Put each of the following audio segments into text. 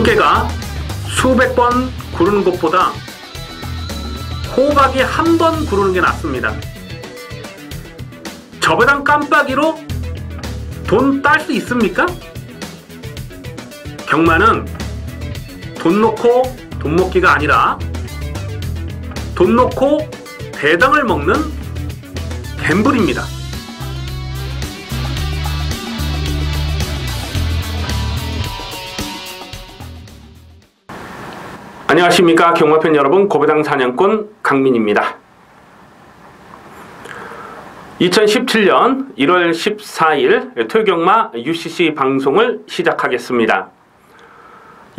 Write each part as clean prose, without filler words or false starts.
꽃게가 수백 번 구르는 것보다 호박이 한 번 구르는 게 낫습니다. 저배당 깜빡이로 돈 딸 수 있습니까? 경마는 돈 놓고 돈 먹기가 아니라 돈 놓고 배당을 먹는 갬블입니다. 안녕하십니까 경마팬 여러분, 고배당 사냥꾼 강민입니다. 2017년 1월 14일 토요경마 UCC 방송을 시작하겠습니다.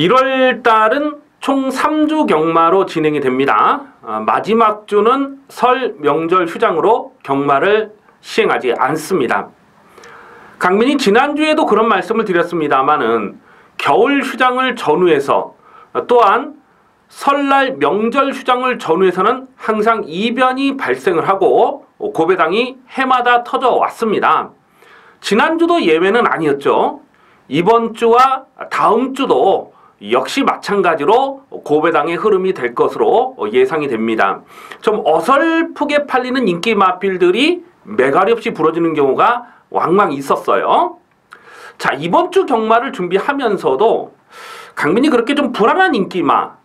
1월달은 총 3주 경마로 진행이 됩니다. 마지막 주는 설 명절 휴장으로 경마를 시행하지 않습니다. 강민이 지난주에도 그런 말씀을 드렸습니다마는 겨울 휴장을 전후해서 또한 설날 명절 휴장을 전후해서는 항상 이변이 발생을 하고 고배당이 해마다 터져 왔습니다. 지난주도 예외는 아니었죠. 이번 주와 다음 주도 역시 마찬가지로 고배당의 흐름이 될 것으로 예상이 됩니다. 좀 어설프게 팔리는 인기 마필들이 매갈이 없이 부러지는 경우가 왕왕 있었어요. 자, 이번 주 경마를 준비하면서도 강민이 그렇게 좀 불안한 인기마,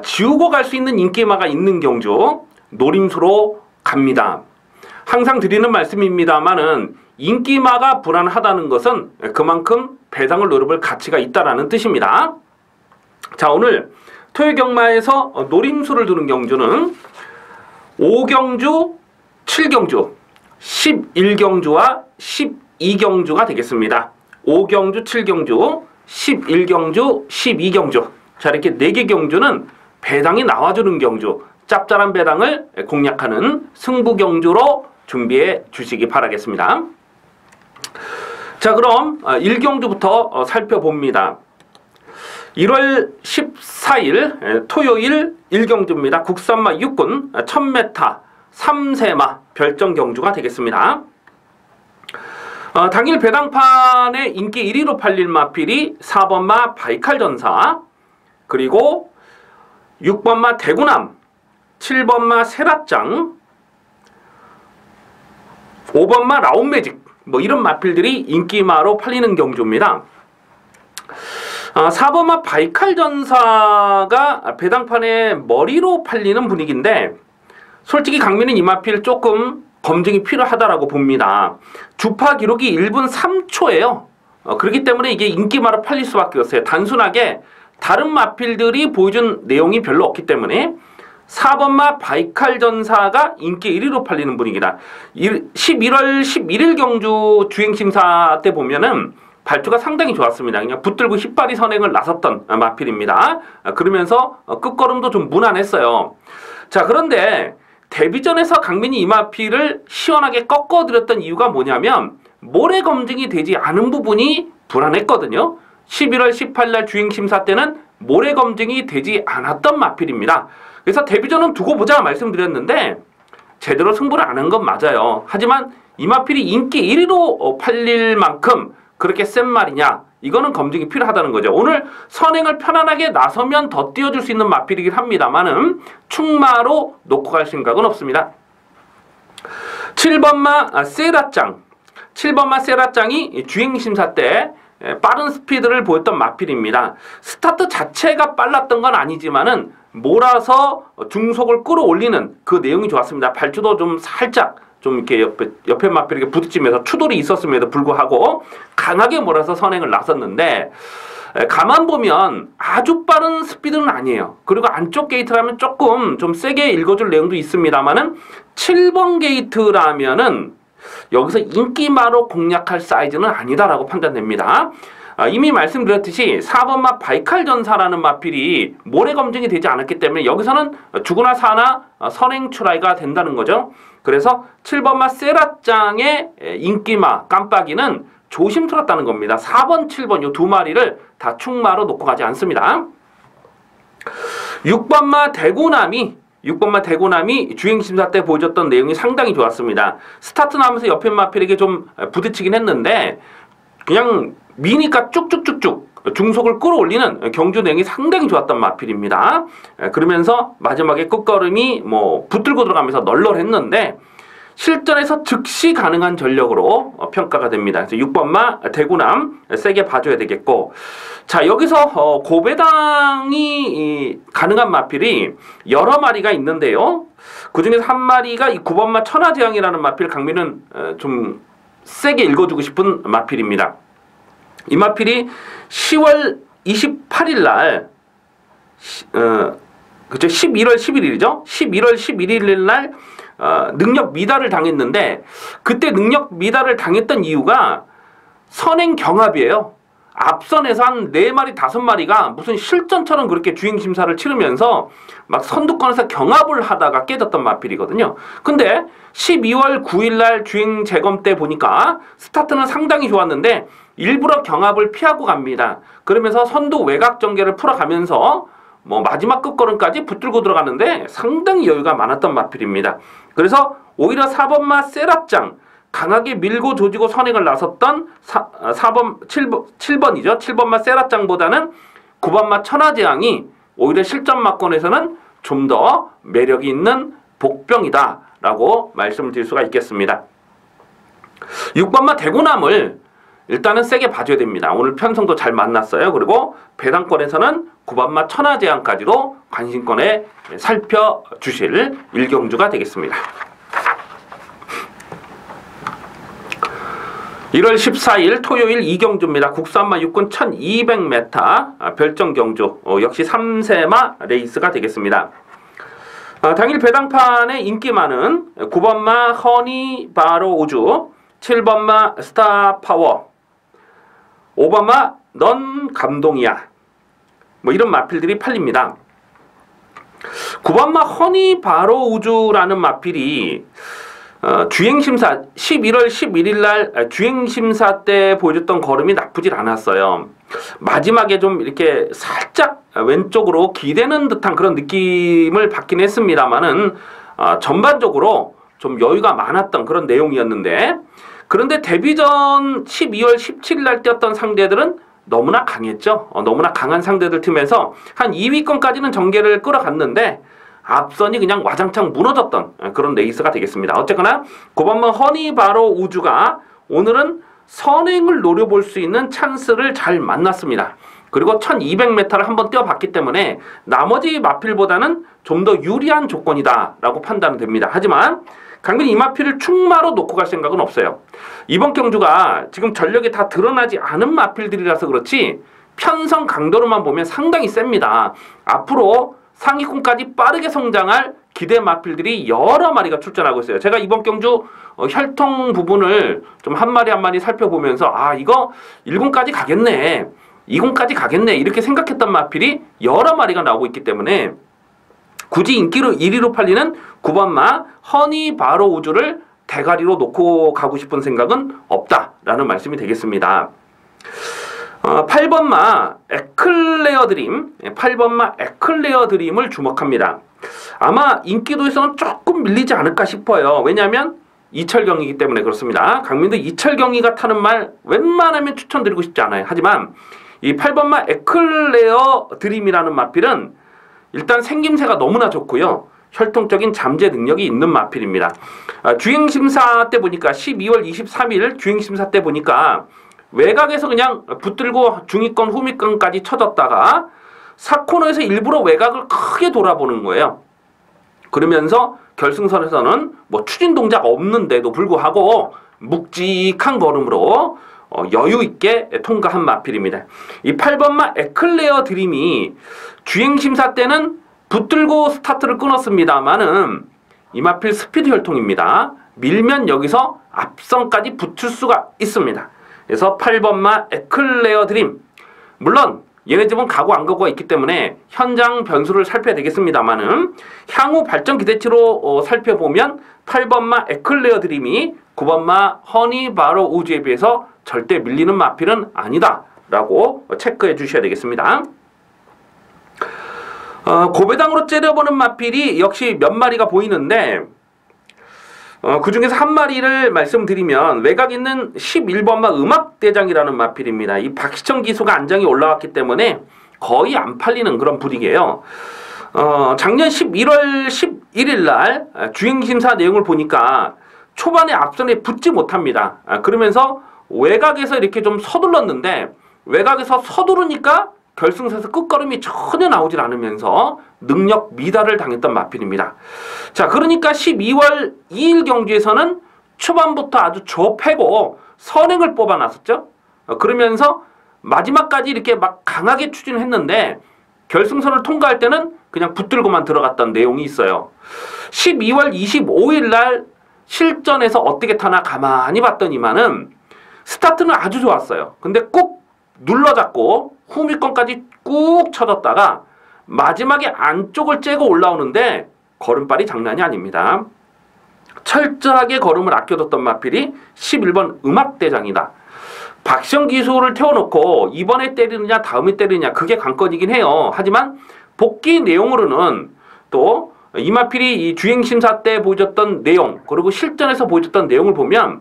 지우고 갈 수 있는 인기마가 있는 경주 노림수로 갑니다. 항상 드리는 말씀입니다만은 인기마가 불안하다는 것은 그만큼 배당을 노려볼 가치가 있다는 뜻입니다. 자, 오늘 토요경마에서 노림수를 두는 경주는 5경주, 7경주, 11경주와 12경주가 되겠습니다. 5경주, 7경주, 11경주, 12경주. 자, 이렇게 4개 경주는 배당이 나와주는 경주, 짭짤한 배당을 공략하는 승부 경주로 준비해 주시기 바라겠습니다. 자, 그럼 1경주부터 살펴봅니다. 1월 14일 토요일 1경주입니다. 국산마 6군 1000m 3세마 별정 경주가 되겠습니다. 당일 배당판의 인기 1위로 팔릴 마필이 4번마 바이칼전사, 그리고 6번마 대구남, 7번마 세라짱, 5번마 라운매직, 뭐 이런 마필들이 인기마로 팔리는 경주입니다. 4번마 바이칼전사가 배당판의 머리로 팔리는 분위기인데 솔직히 강민은 이 마필 조금 검증이 필요하다라고 봅니다. 주파 기록이 1분 3초예요. 그렇기 때문에 이게 인기마로 팔릴 수밖에 없어요. 단순하게 다른 마필들이 보여준 내용이 별로 없기 때문에 4번마 바이칼전사가 인기 1위로 팔리는 분위기다. 11월 11일 경주 주행심사 때 보면은 발주가 상당히 좋았습니다. 그냥 붙들고 휘파리 선행을 나섰던 마필입니다. 그러면서 끝걸음도 좀 무난했어요. 자, 그런데 데뷔전에서 강민이 이 마필을 시원하게 꺾어드렸던 이유가 뭐냐면 모래 검증이 되지 않은 부분이 불안했거든요. 11월 18일 주행심사 때는 모래 검증이 되지 않았던 마필입니다. 그래서 데뷔전은 두고 보자 말씀드렸는데 제대로 승부를 안 한 건 맞아요. 하지만 이 마필이 인기 1위로 팔릴 만큼 그렇게 센 말이냐, 이거는 검증이 필요하다는 거죠. 오늘 선행을 편안하게 나서면 더 띄워줄 수 있는 마필이긴 합니다만은 충마로 놓고 갈 생각은 없습니다. 7번마 세라짱, 7번마 세라짱이 주행심사 때 빠른 스피드를 보였던 마필입니다. 스타트 자체가 빨랐던 건 아니지만은 몰아서 중속을 끌어올리는 그 내용이 좋았습니다. 발주도 좀 살짝 좀 이렇게 옆에 마필에게 부딪히면서 추돌이 있었음에도 불구하고 강하게 몰아서 선행을 나섰는데 가만 보면 아주 빠른 스피드는 아니에요. 그리고 안쪽 게이트라면 조금 좀 세게 읽어줄 내용도 있습니다만은 7번 게이트라면은 여기서 인기마로 공략할 사이즈는 아니다라고 판단됩니다. 이미 말씀드렸듯이 4번마 바이칼전사라는 마필이 모래 검증이 되지 않았기 때문에 여기서는 주거나 사나 선행 출하가 된다는 거죠. 그래서 7번마 세라짱의 인기마 깜빡이는 조심스럽다는 겁니다. 4번, 7번 이 두 마리를 다 충마로 놓고 가지 않습니다. 6번마 대구남이 주행심사 때 보여줬던 내용이 상당히 좋았습니다. 스타트 나면서 옆에 마필에게 좀 부딪히긴 했는데 그냥 미니까 쭉쭉쭉쭉 중속을 끌어올리는 경주 내용이 상당히 좋았던 마필입니다. 그러면서 마지막에 끝걸음이 뭐 붙들고 들어가면서 널널했는데 실전에서 즉시 가능한 전력으로 평가가 됩니다. 그래서 6번마 대구남 세게 봐줘야 되겠고, 자 여기서 고배당이 가능한 마필이 여러 마리가 있는데요. 그 중에서 한 마리가 이 9번마 천하제왕이라는 마필, 강민은 좀 세게 읽어주고 싶은 마필입니다. 이 마필이 10월 28일 날 그쵸, 11월 11일이죠. 11월 11일 날 능력 미달을 당했는데, 그때 능력 미달을 당했던 이유가 선행 경합이에요. 앞선에서 한 4마리 5마리가 무슨 실전처럼 그렇게 주행심사를 치르면서 막 선두권에서 경합을 하다가 깨졌던 마필이거든요. 근데 12월 9일 날 주행 재검 때 보니까 스타트는 상당히 좋았는데 일부러 경합을 피하고 갑니다. 그러면서 선두 외곽 전개를 풀어가면서 뭐 마지막 끝걸음까지 붙들고 들어가는데 상당히 여유가 많았던 마필입니다. 그래서 오히려 4번마 세라짱, 강하게 밀고 조지고 선행을 나섰던 7번이죠. 7번마 세라짱보다는 9번마 천하제왕이 오히려 실전마권에서는 좀 더 매력이 있는 복병이다 라고 말씀을 드릴 수가 있겠습니다. 6번마 대구남을 일단은 세게 봐줘야 됩니다. 오늘 편성도 잘 만났어요. 그리고 배당권에서는 9번마 천하제왕까지도 관심권에 살펴주실 일경주가 되겠습니다. 1월 14일 토요일 이경주입니다. 국산마 육군 1200m 별정경주, 역시 3세마 레이스가 되겠습니다. 당일 배당판에 인기 많은 9번마 허니바로 우주, 7번마 스타파워, 5번마 넌 감동이야, 뭐 이런 마필들이 팔립니다. 9번마 허니바로 우주라는 마필이 주행심사 11월 11일 날 주행심사 때 보여줬던 걸음이 나쁘질 않았어요. 마지막에 좀 이렇게 살짝 왼쪽으로 기대는 듯한 그런 느낌을 받긴 했습니다만은 전반적으로 좀 여유가 많았던 그런 내용이었는데, 그런데 데뷔전 12월 17일 날 뛰었던 상대들은 너무나 강했죠. 너무나 강한 상대들 틈에서 한 2위권까지는 전개를 끌어갔는데 앞선이 그냥 와장창 무너졌던 그런 레이스가 되겠습니다. 어쨌거나 9번마 허니바로 우주가 오늘은 선행을 노려볼 수 있는 찬스를 잘 만났습니다. 그리고 1200m를 한번 뛰어봤기 때문에 나머지 마필보다는 좀 더 유리한 조건이다 라고 판단됩니다. 하지만 강민이 이 마필을 충마로 놓고 갈 생각은 없어요. 이번 경주가 지금 전력이 다 드러나지 않은 마필들이라서 그렇지 편성 강도로만 보면 상당히 셉니다. 앞으로 상위권까지 빠르게 성장할 기대 마필들이 여러 마리가 출전하고 있어요. 제가 이번 경주 혈통 부분을 좀 한 마리 한 마리 살펴보면서 이거 1군까지 가겠네, 2군까지 가겠네 이렇게 생각했던 마필이 여러 마리가 나오고 있기 때문에 굳이 인기로 1위로 팔리는 9번마 허니바로 우주를 대가리로 놓고 가고 싶은 생각은 없다라는 말씀이 되겠습니다. 8번마 에클레어 드림, 8번마 에클레어 드림을 주목합니다. 아마 인기도에서는 조금 밀리지 않을까 싶어요. 왜냐하면 이철경이기 때문에 그렇습니다. 강민도 이철경이가 타는 말 웬만하면 추천드리고 싶지 않아요. 하지만 이 8번마 에클레어 드림이라는 마필은 일단 생김새가 너무나 좋고요. 혈통적인 잠재 능력이 있는 마필입니다. 주행심사 때 보니까 12월 23일 주행심사 때 보니까 외곽에서 그냥 붙들고 중위권 후미권까지 쳐졌다가 4코너에서 일부러 외곽을 크게 돌아보는 거예요. 그러면서 결승선에서는 뭐 추진 동작 없는데도 불구하고 묵직한 걸음으로 여유 있게 통과한 마필입니다. 이 8번마 에클레어 드림이 주행심사 때는 붙들고 스타트를 끊었습니다만은 이 마필 스피드 혈통입니다. 밀면 여기서 앞선까지 붙을 수가 있습니다. 그래서 8번마 에클레어 드림, 물론 얘네 집은 가고 안 가고가 있기 때문에 현장 변수를 살펴야 되겠습니다만은 향후 발전 기대치로 살펴보면 8번마 에클레어 드림이 9번마 허니바로 우주에 비해서 절대 밀리는 마필은 아니다 라고 체크해 주셔야 되겠습니다. 고배당으로 째려보는 마필이 역시 몇 마리가 보이는데 그 중에서 한 마리를 말씀드리면 외곽 있는 11번마 음악대장이라는 마필입니다. 이 박시청 기수가 안장이 올라왔기 때문에 거의 안 팔리는 그런 분위기예요. 작년 11월 11일 날 주행심사 내용을 보니까 초반에 앞선에 붙지 못합니다. 그러면서 외곽에서 이렇게 좀 서둘렀는데 외곽에서 서두르니까 결승선에서 끝걸음이 전혀 나오질 않으면서 능력 미달을 당했던 마필입니다. 자, 그러니까 12월 2일 경주에서는 초반부터 아주 조패고 선행을 뽑아놨었죠. 그러면서 마지막까지 이렇게 막 강하게 추진을 했는데 결승선을 통과할 때는 그냥 붙들고만 들어갔던 내용이 있어요. 12월 25일 날 실전에서 어떻게 타나 가만히 봤더니만은 스타트는 아주 좋았어요. 근데 꾹 눌러잡고 후미권까지 꾹 쳐졌다가 마지막에 안쪽을 째고 올라오는데 걸음발이 장난이 아닙니다. 철저하게 걸음을 아껴뒀던 마필이 11번 음악대장이다. 박시영 기수를 태워놓고 이번에 때리느냐 다음에 때리느냐 그게 관건이긴 해요. 하지만 복귀 내용으로는 또 이 마필이 이 주행심사 때 보여줬던 내용 그리고 실전에서 보여줬던 내용을 보면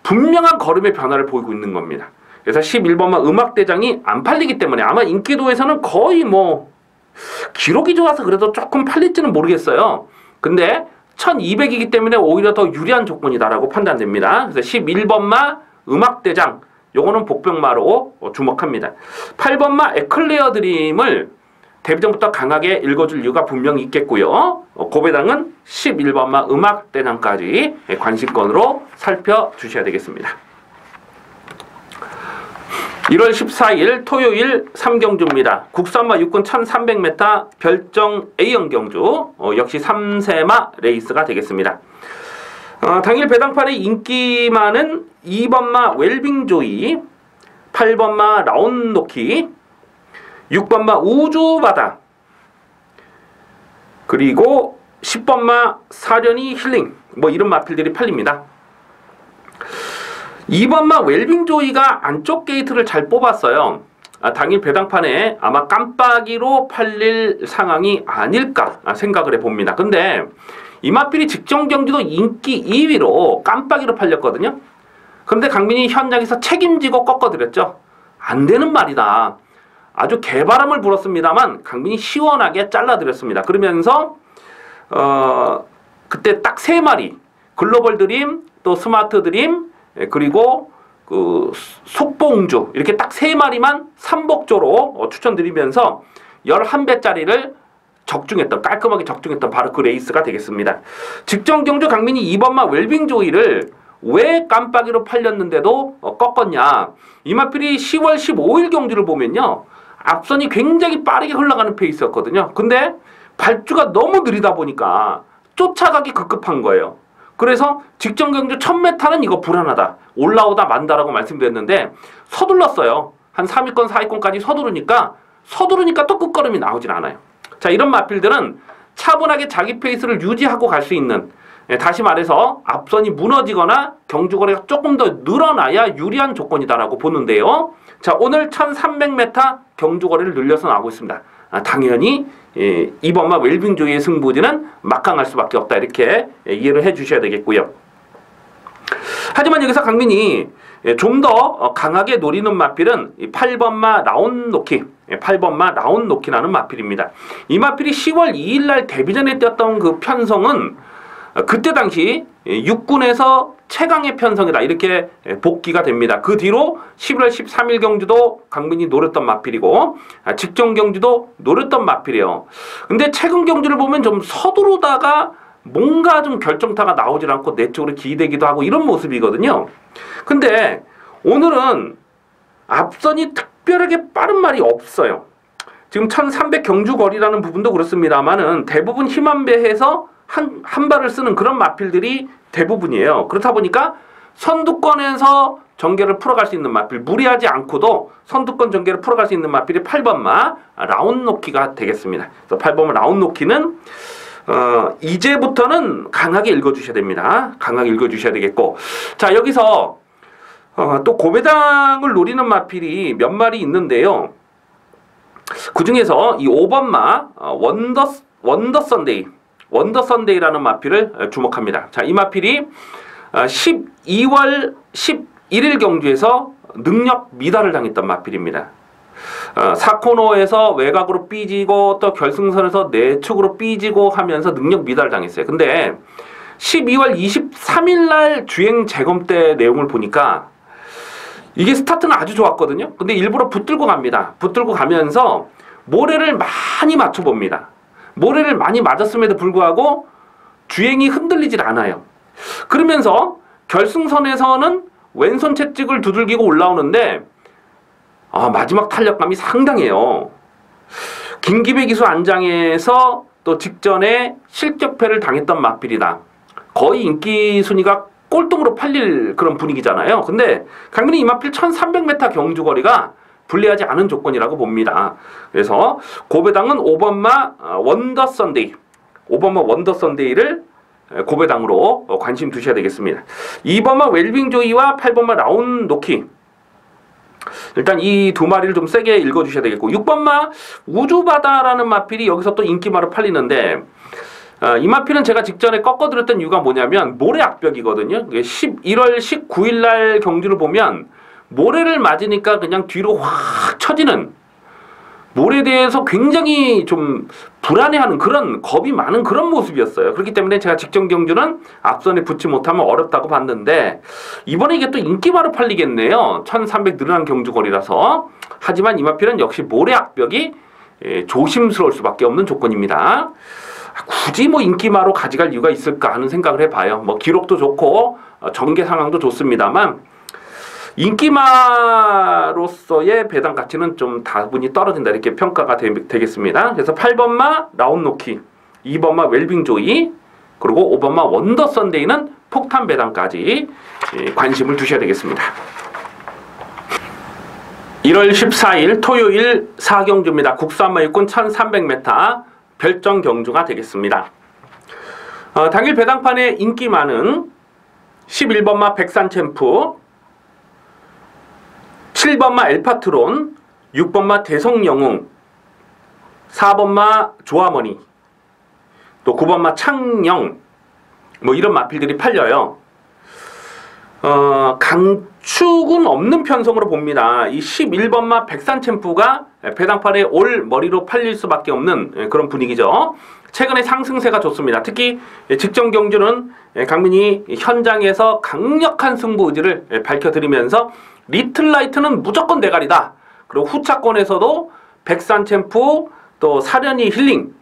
분명한 걸음의 변화를 보이고 있는 겁니다. 그래서 11번마 음악대장이 안 팔리기 때문에 아마 인기도에서는 거의 뭐 기록이 좋아서 그래도 조금 팔릴지는 모르겠어요. 근데 1200이기 때문에 오히려 더 유리한 조건이다라고 판단됩니다. 그래서 11번마 음악대장 요거는 복병마로 주목합니다. 8번마 에클레어 드림을 데뷔전부터 강하게 읽어줄 이유가 분명히 있겠고요. 고배당은 11번마 음악대장까지 관심권으로 살펴주셔야 되겠습니다. 1월 14일 토요일 3경주입니다. 국산마 6군 1300m 별정 A형 경주 역시 3세마 레이스가 되겠습니다. 당일 배당판의 인기마는 2번마 웰빙조이, 8번마 라운노키, 6번마 우주바다, 그리고 10번마 사련이 힐링 뭐 이런 마필들이 팔립니다. 2번마 웰빙조이가 안쪽 게이트를 잘 뽑았어요. 당일 배당판에 아마 깜빡이로 팔릴 상황이 아닐까 생각을 해봅니다. 근데 이 마필이 직전 경기도 인기 2위로 깜빡이로 팔렸거든요. 그런데 강민이 현장에서 책임지고 꺾어드렸죠. 안 되는 말이다. 아주 개바람을 불었습니다만 강민이 시원하게 잘라드렸습니다. 그러면서 그때 딱 3마리 글로벌 드림 또 스마트 드림 그리고 그 속보응주 이렇게 딱 3마리만 3복조로 추천드리면서 11배짜리를 적중했던 깔끔하게 적중했던 바로 그 레이스가 되겠습니다. 직전 경주 강민이 2번마 웰빙조이를 왜 깜빡이로 팔렸는데도 꺾었냐. 이마필이 10월 15일 경주를 보면요. 앞선이 굉장히 빠르게 흘러가는 페이스였거든요. 근데 발주가 너무 느리다 보니까 쫓아가기 급급한 거예요. 그래서 직전 경주 1000m는 이거 불안하다. 올라오다 만다라고 말씀드렸는데 서둘렀어요. 한 3위권 4위권까지 서두르니까 또 끝걸음이 나오진 않아요. 자, 이런 마필들은 차분하게 자기 페이스를 유지하고 갈 수 있는, 다시 말해서 앞선이 무너지거나 경주거리가 조금 더 늘어나야 유리한 조건이다라고 보는데요. 자, 오늘 1300m 경주거리를 늘려서 나오고 있습니다. 당연히 이번마 웰빙조이의 승부지는 막강할 수밖에 없다. 이렇게 이해를 해 주셔야 되겠고요. 하지만 여기서 강민이 좀 더 강하게 노리는 마필은 8번마 라운노키, 8번마 라운노키라는 마필입니다. 이 마필이 10월 2일날 데뷔전에 뛰었던 그 편성은 그때 당시 6군에서 최강의 편성이다. 이렇게 복귀가 됩니다. 그 뒤로 11월 13일 경주도 강민이 노렸던 마필이고 직전 경주도 노렸던 마필이에요. 근데 최근 경주를 보면 좀 서두르다가 뭔가 좀 결정타가 나오질 않고 내 쪽으로 기대기도 하고 이런 모습이거든요. 근데 오늘은 앞선이 특별하게 빠른 말이 없어요. 지금 1300 경주 거리라는 부분도 그렇습니다만은 대부분 힘 한 배해서 한 발을 쓰는 그런 마필들이 대부분이에요. 그렇다 보니까 선두권에서 전개를 풀어갈 수 있는 마필, 무리하지 않고도 선두권 전개를 풀어갈 수 있는 마필이 8번마 라운노키가 되겠습니다. 그래서 8번마 라운노키는 이제부터는 강하게 읽어주셔야 됩니다. 강하게 읽어주셔야 되겠고, 자, 여기서 또 고배당을 노리는 마필이 몇 마리 있는데요. 그 중에서 이 5번마 원더 선데이, 원더 선데이라는 마필을 주목합니다. 자, 이 마필이 12월 11일 경주에서 능력 미달을 당했던 마필입니다. 4코너에서 외곽으로 삐지고 또 결승선에서 내축으로 삐지고 하면서 능력 미달을 당했어요. 근데 12월 23일 날 주행 재검 때 내용을 보니까 이게 스타트는 아주 좋았거든요. 근데 일부러 붙들고 갑니다. 붙들고 가면서 모래를 많이 맞춰봅니다. 모래를 많이 맞았음에도 불구하고 주행이 흔들리질 않아요. 그러면서 결승선에서는 왼손 채찍을 두들기고 올라오는데 마지막 탄력감이 상당해요. 김기배 기수 안장에서 또 직전에 실격패를 당했던 마필이다. 거의 인기 순위가 꼴등으로 팔릴 그런 분위기잖아요. 근데 강민이 이 마필 1300m 경주거리가 불리하지 않은 조건이라고 봅니다. 그래서 고배당은 5번마 원더 선데이, 5번마 원더 선데이를 고배당으로 관심 두셔야 되겠습니다. 2번마 웰빙 조이와 8번마 라운 노키, 일단 이 두 마리를 좀 세게 읽어주셔야 되겠고, 6번마 우주바다라는 마필이 여기서 또 인기마로 팔리는데, 이 마필은 제가 직전에 꺾어드렸던 이유가 뭐냐면 모래악벽이거든요. 11월 19일 날 경주를 보면 모래를 맞으니까 그냥 뒤로 확 처지는, 모래에 대해서 굉장히 좀 불안해하는 그런, 겁이 많은 그런 모습이었어요. 그렇기 때문에 제가 직전 경주는 앞선에 붙지 못하면 어렵다고 봤는데, 이번에 이게 또 인기마로 팔리겠네요. 1300 늘어난 경주거리라서. 하지만 이 마필은 역시 모래악벽이 조심스러울 수밖에 없는 조건입니다. 굳이 뭐 인기마로 가져갈 이유가 있을까 하는 생각을 해봐요. 뭐 기록도 좋고 전개 상황도 좋습니다만 인기마로서의 배당 가치는 좀 다분히 떨어진다, 이렇게 평가가 되겠습니다. 그래서 8번마 라운노키, 2번마 웰빙조이, 그리고 5번마 원더 선데이는 폭탄 배당까지 관심을 두셔야 되겠습니다. 1월 14일 토요일 4경주입니다. 국산마 육군 1300m 별정 경주가 되겠습니다. 당일 배당판의 인기마는 11번마 백산챔프, 7번마 엘파트론, 6번마 대성영웅, 4번마 조아머니, 또 9번마 창영, 뭐 이런 마필들이 팔려요. 강축은 없는 편성으로 봅니다. 이 11번마 백산챔프가 배당판에 올 머리로 팔릴 수밖에 없는 그런 분위기죠. 최근에 상승세가 좋습니다. 특히 직전 경주는 강민이 현장에서 강력한 승부 의지를 밝혀드리면서 리틀라이트는 무조건 대가리다. 그리고 후차권에서도 백산챔프, 또 사련이 힐링,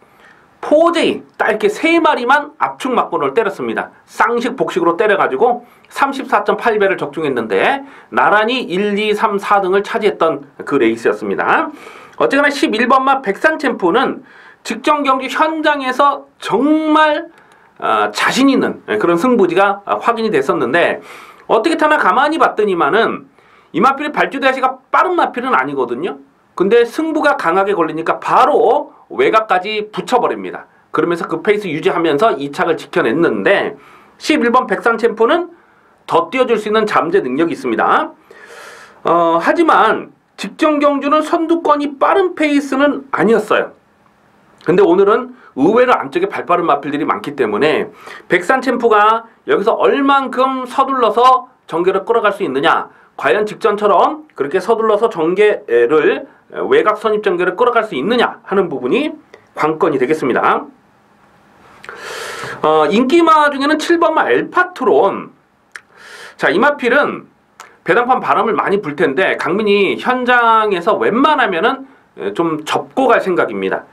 포제이 딱 이렇게 세 마리만 압축 막권을 때렸습니다. 쌍식 복식으로 때려가지고 34.8배를 적중했는데 나란히 1, 2, 3, 4등을 차지했던 그 레이스였습니다. 어쨌거나 11번마 백산챔프는 직전 경기 현장에서 정말 자신 있는 그런 승부지가 확인이 됐었는데, 어떻게 타나 가만히 봤더니만은 이 마필이 발주대시가 빠른 마필은 아니거든요. 근데 승부가 강하게 걸리니까 바로 외곽까지 붙여버립니다. 그러면서 그 페이스 유지하면서 2착을 지켜냈는데, 11번 백산챔프는 더 뛰어줄 수 있는 잠재 능력이 있습니다. 하지만 직전 경주는 선두권이 빠른 페이스는 아니었어요. 근데 오늘은 의외로 안쪽에 발빠른 마필들이 많기 때문에 백산챔프가 여기서 얼만큼 서둘러서 전개를 끌어갈 수 있느냐, 과연 직전처럼 그렇게 서둘러서 전개를 외곽 선입 전개를 끌어갈 수 있느냐 하는 부분이 관건이 되겠습니다. 인기마 중에는 7번마 엘파트론. 자, 이 마필은 배당판 바람을 많이 불 텐데 강민이 현장에서 웬만하면은 좀 접고 갈 생각입니다.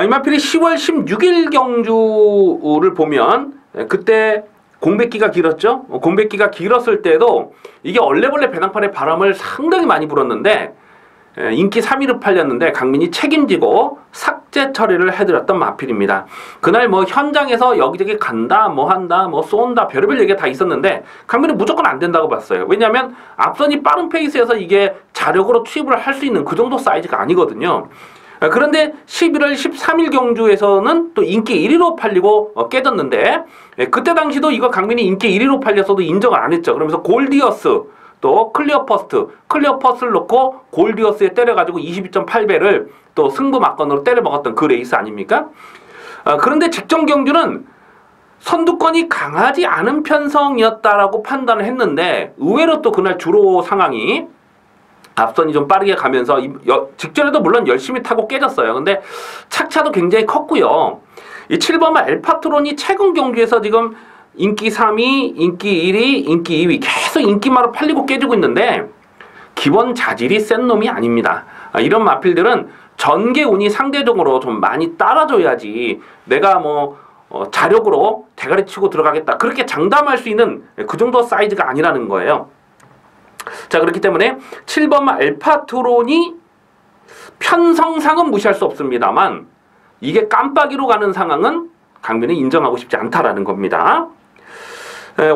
이 마필이 10월 16일 경주를 보면 그때 공백기가 길었죠. 공백기가 길었을 때도 이게 얼레벌레 배당판에 바람을 상당히 많이 불었는데 인기 3위를 팔렸는데 강민이 책임지고 삭제 처리를 해드렸던 마필입니다. 그날 뭐 현장에서 여기저기 간다, 뭐 한다, 뭐 쏜다, 별의별 얘기가 다 있었는데 강민은 무조건 안 된다고 봤어요. 왜냐하면 앞선이 빠른 페이스에서 이게 자력으로 투입을 할 수 있는 그 정도 사이즈가 아니거든요. 그런데 11월 13일 경주에서는 또 인기 1위로 팔리고 깨졌는데, 그때 당시도 이거 강민이 인기 1위로 팔렸어도 인정을 안 했죠. 그러면서 골디어스, 또 클리어퍼스트, 클리어퍼스를 놓고 골디어스에 때려가지고 22.8배를 또 승부 막건으로 때려 먹었던 그 레이스 아닙니까? 그런데 직전 경주는 선두권이 강하지 않은 편성이었다라고 판단을 했는데 의외로 또 그날 주로 상황이 앞선이 좀 빠르게 가면서 직전에도 물론 열심히 타고 깨졌어요. 근데 착차도 굉장히 컸고요. 이 7번마 엘파트론이 최근 경주에서 지금 인기 3위, 인기 1위, 인기 2위 계속 인기마로 팔리고 깨지고 있는데 기본 자질이 센 놈이 아닙니다. 이런 마필들은 전개 운이 상대적으로 좀 많이 따라줘야지 내가 뭐 자력으로 대가리 치고 들어가겠다 그렇게 장담할 수 있는 그 정도 사이즈가 아니라는 거예요. 자, 그렇기 때문에 7번마 엘파트론이 편성상은 무시할 수 없습니다만 이게 깜빡이로 가는 상황은 강민이 인정하고 싶지 않다라는 겁니다.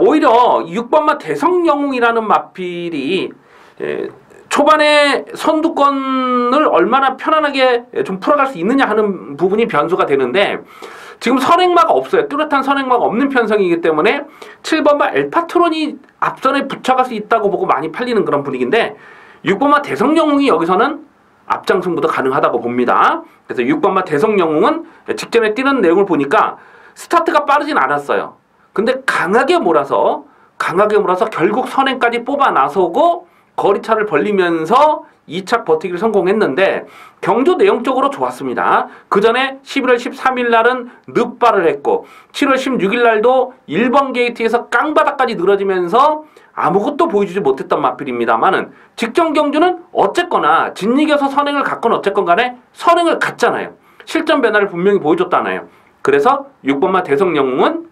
오히려 6번마 대성영웅이라는 마필이 초반에 선두권을 얼마나 편안하게 좀 풀어갈 수 있느냐 하는 부분이 변수가 되는데 지금 선행마가 없어요. 뚜렷한 선행마가 없는 편성이기 때문에 7번마 엘파트론이 앞선에 붙여갈 수 있다고 보고 많이 팔리는 그런 분위기인데 6번마 대성영웅이 여기서는 앞장 승부도 가능하다고 봅니다. 그래서 6번마 대성영웅은 직전에 뛰는 내용을 보니까 스타트가 빠르진 않았어요. 근데 강하게 몰아서 결국 선행까지 뽑아 나서고 거리차를 벌리면서 2착 버티기를 성공했는데 경주 내용적으로 좋았습니다. 그 전에 11월 13일 날은 늪발을 했고 7월 16일 날도 1번 게이트에서 깡바닥까지 늘어지면서 아무것도 보여주지 못했던 마필입니다만은 직전 경주는 어쨌거나 진이겨서 선행을 갔건 어쨌건 간에 선행을 갔잖아요. 실전 변화를 분명히 보여줬잖아요. 그래서 6번마 대성영웅은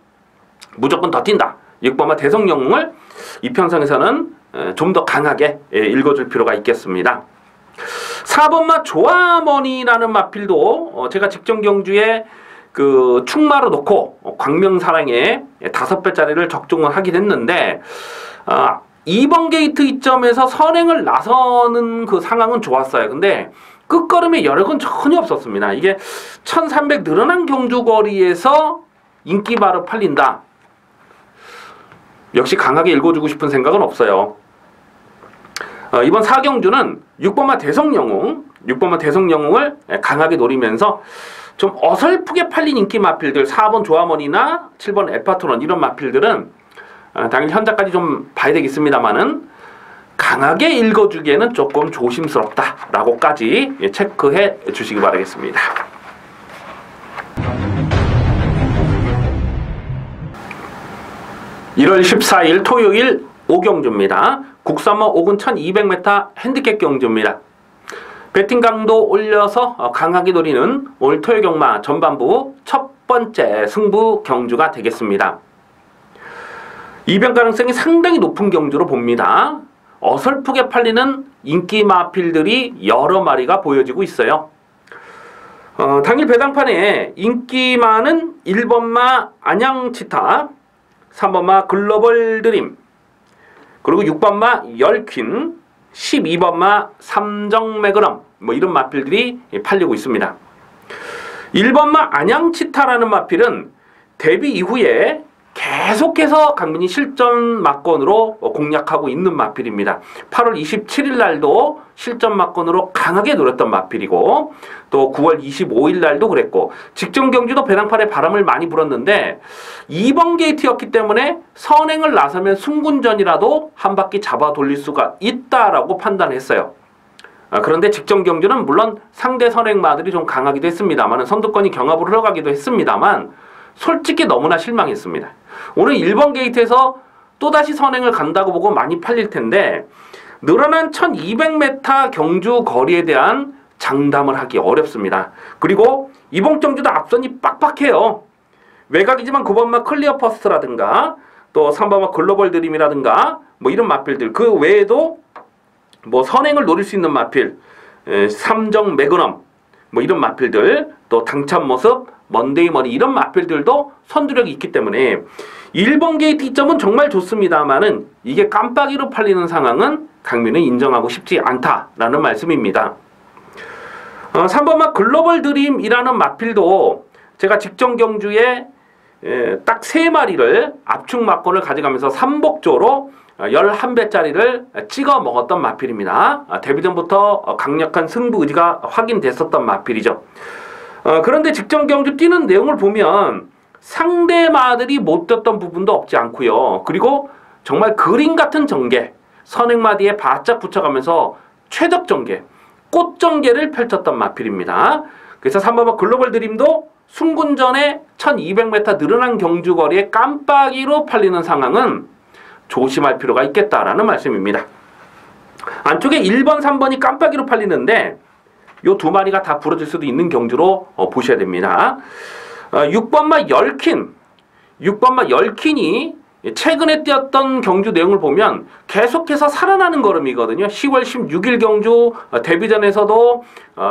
무조건 더 뛴다. 6번마 대성영웅을 이 편성에서는 좀 더 강하게 읽어줄 필요가 있겠습니다. 4번마 조아머니라는 마필도 제가 직전 경주에 그 충마로 놓고 광명사랑에 5배짜리를 적중을 하긴 했는데 2번 게이트 이점에서 선행을 나서는 그 상황은 좋았어요. 근데 끝걸음의 여력은 전혀 없었습니다. 이게 1300 늘어난 경주거리에서 인기바로 팔린다. 역시 강하게 읽어주고 싶은 생각은 없어요. 이번 4경주는 6번마 대성영웅을 강하게 노리면서 좀 어설프게 팔린 인기 마필들 4번 조아머니나 7번 엘파트론 이런 마필들은 당연히 현재까지 좀 봐야 되겠습니다만은 강하게 읽어주기에는 조금 조심스럽다라고까지 체크해 주시기 바라겠습니다. (1월 14일) 토요일 5경주입니다. 국산모 5군 1200m 핸디캡 경주입니다. 배팅 강도 올려서 강하게 노리는 오늘 토요 경마 전반부 첫 번째 승부 경주가 되겠습니다. 이변 가능성이 상당히 높은 경주로 봅니다. 어설프게 팔리는 인기 마필들이 여러 마리가 보여지고 있어요. 당일 배당판에 인기마는 1번마 안양치타, 3번마 글로벌 드림, 그리고 6번마 열퀸, 12번마 삼정매그럼 뭐 이런 마필들이 팔리고 있습니다. 1번마 안양치타라는 마필은 데뷔 이후에 계속해서 강민이 실전 막건으로 공략하고 있는 마필입니다. 8월 27일 날도 실전 막건으로 강하게 노렸던 마필이고 또 9월 25일 날도 그랬고 직전 경주도 배당판에 바람을 많이 불었는데 2번 게이트였기 때문에 선행을 나서면 승군전이라도 한 바퀴 잡아 돌릴 수가 있다라고 판단했어요. 그런데 직전 경주는 물론 상대 선행마들이 좀 강하기도 했습니다만 선두권이 경합으로 흘러가기도 했습니다만 솔직히 너무나 실망했습니다. 오늘 1번 게이트에서 또다시 선행을 간다고 보고 많이 팔릴 텐데 늘어난 1200m 경주 거리에 대한 장담을 하기 어렵습니다. 그리고 이번 경주도 앞선이 빡빡해요. 외곽이지만 9번마 클리어 퍼스트라든가 또 3번마 글로벌 드림이라든가 뭐 이런 마필들 그 외에도 뭐 선행을 노릴 수 있는 마필 삼정 매그넘 뭐 이런 마필들 또 당찬 모습 먼데이 머니 이런 마필들도 선두력이 있기 때문에 1번 게이트 이점은 정말 좋습니다만은 이게 깜빡이로 팔리는 상황은 강민은 인정하고 싶지 않다라는 말씀입니다. 3번마 글로벌 드림이라는 마필도 제가 직전 경주에 딱 3마리를 압축 막건을 가져가면서 삼복조로 11배짜리를 찍어 먹었던 마필입니다. 데뷔 전부터 강력한 승부 의지가 확인됐었던 마필이죠. 그런데 직전 경주 뛰는 내용을 보면 상대 마들이 못 뛰었던 부분도 없지 않고요. 그리고 정말 그림 같은 전개, 선행마디에 바짝 붙여가면서 최적 전개, 꽃 전개를 펼쳤던 마필입니다. 그래서 3번번 글로벌 드림도 승군전에 1200m 늘어난 경주거리에 깜빡이로 팔리는 상황은 조심할 필요가 있겠다라는 말씀입니다. 안쪽에 1번, 3번이 깜빡이로 팔리는데 요 두 마리가 다 부러질 수도 있는 경주로 보셔야 됩니다. 6번마 열킨, 6번마 열킨이 최근에 뛰었던 경주 내용을 보면 계속해서 살아나는 걸음이거든요. 10월 16일 경주 데뷔전에서도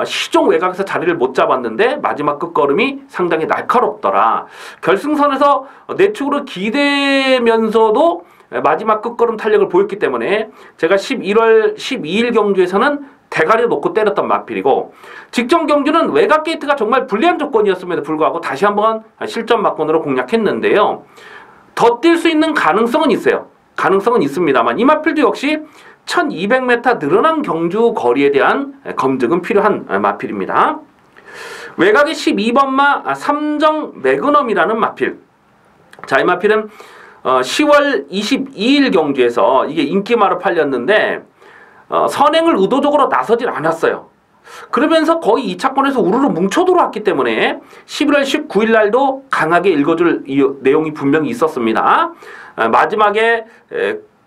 시종 외곽에서 자리를 못 잡았는데 마지막 끝걸음이 상당히 날카롭더라. 결승선에서 내축으로 기대면서도 마지막 끝걸음 탄력을 보였기 때문에 제가 11월 12일 경주에서는 대가리 놓고 때렸던 마필이고, 직전 경주는 외곽 게이트가 정말 불리한 조건이었음에도 불구하고 다시 한번 실전 막건으로 공략했는데요. 더 뛸 수 있는 가능성은 있어요. 가능성은 있습니다만 이 마필도 역시 1200m 늘어난 경주 거리에 대한 검증은 필요한 마필입니다. 외곽의 12번마 삼정 매그넘이라는 마필. 자, 이 마필은 10월 22일 경주에서 이게 인기마로 팔렸는데 선행을 의도적으로 나서질 않았어요. 그러면서 거의 2차권에서 우르르 뭉쳐 들어왔기 때문에 11월 19일 날도 강하게 읽어줄 내용이 분명히 있었습니다. 마지막에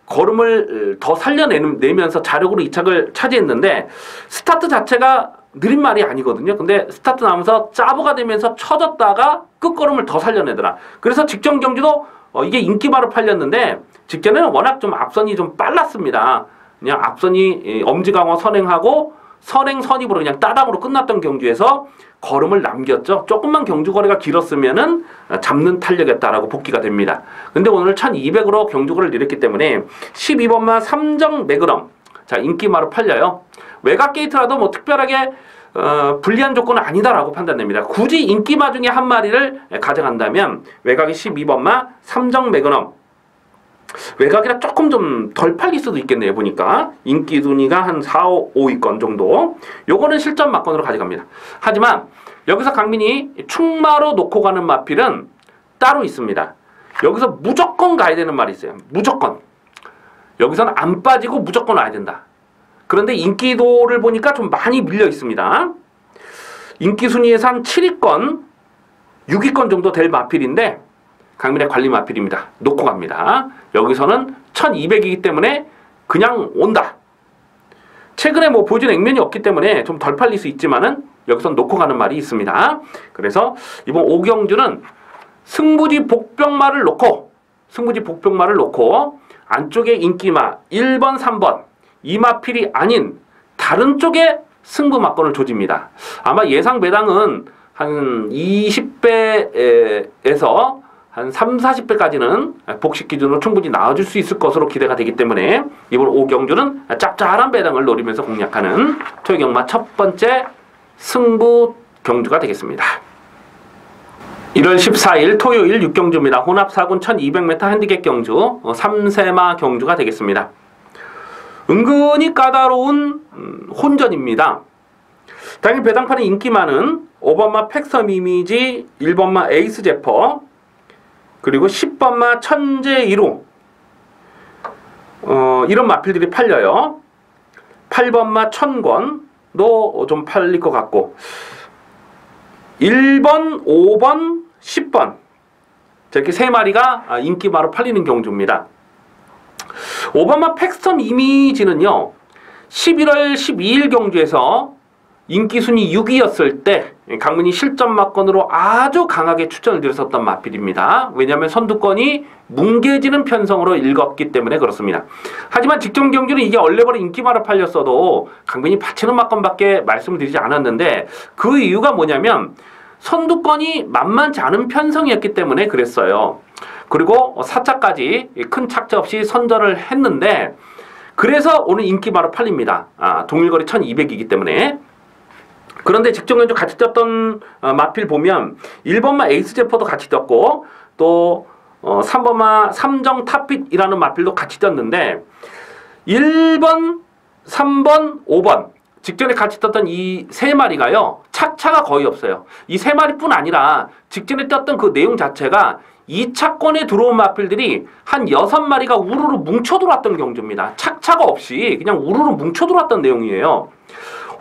걸음을 더 살려내면서 자력으로 2착을 차지했는데 스타트 자체가 느린 말이 아니거든요. 근데 스타트 나면서 짜부가 되면서 쳐졌다가 끝걸음을 더 살려내더라. 그래서 직전 경주도 이게 인기마로 팔렸는데 직전에는 워낙 좀 앞선이 좀 빨랐습니다. 그냥 앞선이 엄지강화 선행하고 선행 선입으로 그냥 따당으로 끝났던 경주에서 걸음을 남겼죠. 조금만 경주 거리가 길었으면은 잡는 탄력이었다라고 복귀가 됩니다. 근데 오늘 1200으로 경주거리를 내렸기 때문에 12번마 삼정 매그넘, 자, 인기마로 팔려요. 외곽 게이트라도 뭐 특별하게 불리한 조건은 아니다라고 판단됩니다. 굳이 인기마 중에 한 마리를 가져간다면 외곽이 12번마 삼정 매그넘, 외곽이라 조금 좀 덜 팔릴 수도 있겠네요. 보니까 인기 순위가 한 4, 5위권 정도. 요거는 실전 막건으로 가져갑니다. 하지만 여기서 강민이 충마로 놓고 가는 마필은 따로 있습니다. 여기서 무조건 가야 되는 말이 있어요. 무조건. 여기서는 안 빠지고 무조건 와야 된다. 그런데 인기도를 보니까 좀 많이 밀려 있습니다. 인기 순위에서 한 7위권, 6위권 정도 될 마필인데 강민의 관리 마필입니다. 놓고 갑니다. 여기서는 1200이기 때문에 그냥 온다. 최근에 뭐 보여준 액면이 없기 때문에 좀 덜 팔릴 수 있지만은 여기선 놓고 가는 말이 있습니다. 그래서 이번 오경주는 승부지 복병마를 놓고 안쪽에 인기마 1번, 3번 이 마필이 아닌 다른 쪽에 승부 막건을 조집니다. 아마 예상 배당은 한 20배에서 한 3, 40배까지는 복식 기준으로 충분히 나와줄 수 있을 것으로 기대가 되기 때문에 이번 오경주는 짭짤한 배당을 노리면서 공략하는 토요경마 첫 번째 승부 경주가 되겠습니다. 1월 14일 토요일 6경주입니다. 혼합 4군 1200m 핸디캡 경주 3세마 경주가 되겠습니다. 은근히 까다로운 혼전입니다. 당일 배당판의 인기마는 5번마 팩섬 이미지, 1번마 에이스 제퍼, 그리고 10번마 천재 1호 이런 마필들이 팔려요. 8번마 천권도 좀 팔릴 것 같고 1번, 5번, 10번 이렇게 세 마리가 인기마로 팔리는 경주입니다. 5번마 팩섬 이미지는요 11월 12일 경주에서 인기순위 6위였을 때 강민이 실전 막건으로 아주 강하게 추천을 드렸었던 마필입니다. 왜냐하면 선두권이 뭉개지는 편성으로 읽었기 때문에 그렇습니다. 하지만 직전 경주는 이게 얼레벌레 인기마로 팔렸어도 강민이 받치는 막건밖에 말씀을 드리지 않았는데 그 이유가 뭐냐면 선두권이 만만치 않은 편성이었기 때문에 그랬어요. 그리고 4차까지 큰 착자 없이 선전을 했는데 그래서 오늘 인기마로 팔립니다. 동일거리 1200이기 때문에. 그런데 직전 경주 같이 뛰었던 마필 보면 1번마 에이스 제퍼도 같이 뛰었고 또 3번마 삼정 탑핏이라는 마필도 같이 뛰었는데 1번, 3번, 5번 직전에 같이 떴던 이 세 마리가요, 착차가 거의 없어요. 이 세 마리뿐 아니라 직전에 떴던 그 내용 자체가 2차권에 들어온 마필들이 한 6마리가 우르르 뭉쳐 들어왔던 경주입니다. 착차가 없이 그냥 우르르 뭉쳐 들어왔던 내용이에요.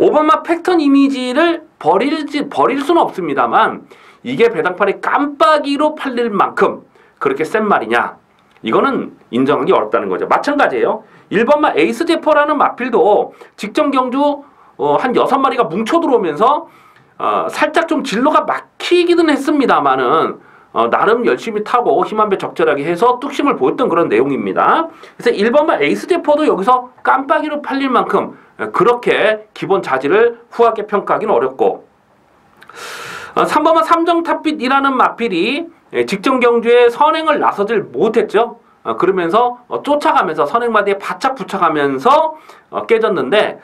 5번마 팩턴 이미지를 버릴 수는 없습니다만 이게 배당판에 깜빡이로 팔릴 만큼 그렇게 센 말이냐? 이거는 인정하기 어렵다는 거죠. 마찬가지예요. 1번마 에이스 제퍼라는 마필도 직전 경주 한 6마리가 뭉쳐 들어오면서 살짝 좀 진로가 막히기는 했습니다만은 나름 열심히 타고 힘 한 배 적절하게 해서 뚝심을 보였던 그런 내용입니다. 그래서 1번마 에이스 제퍼도 여기서 깜빡이로 팔릴 만큼 그렇게 기본 자질을 후하게 평가하기는 어렵고, 3번마 삼정탑빛이라는 마필이 직전 경주에 선행을 나서질 못했죠. 그러면서 쫓아가면서 선행마디에 바짝 붙여가면서 깨졌는데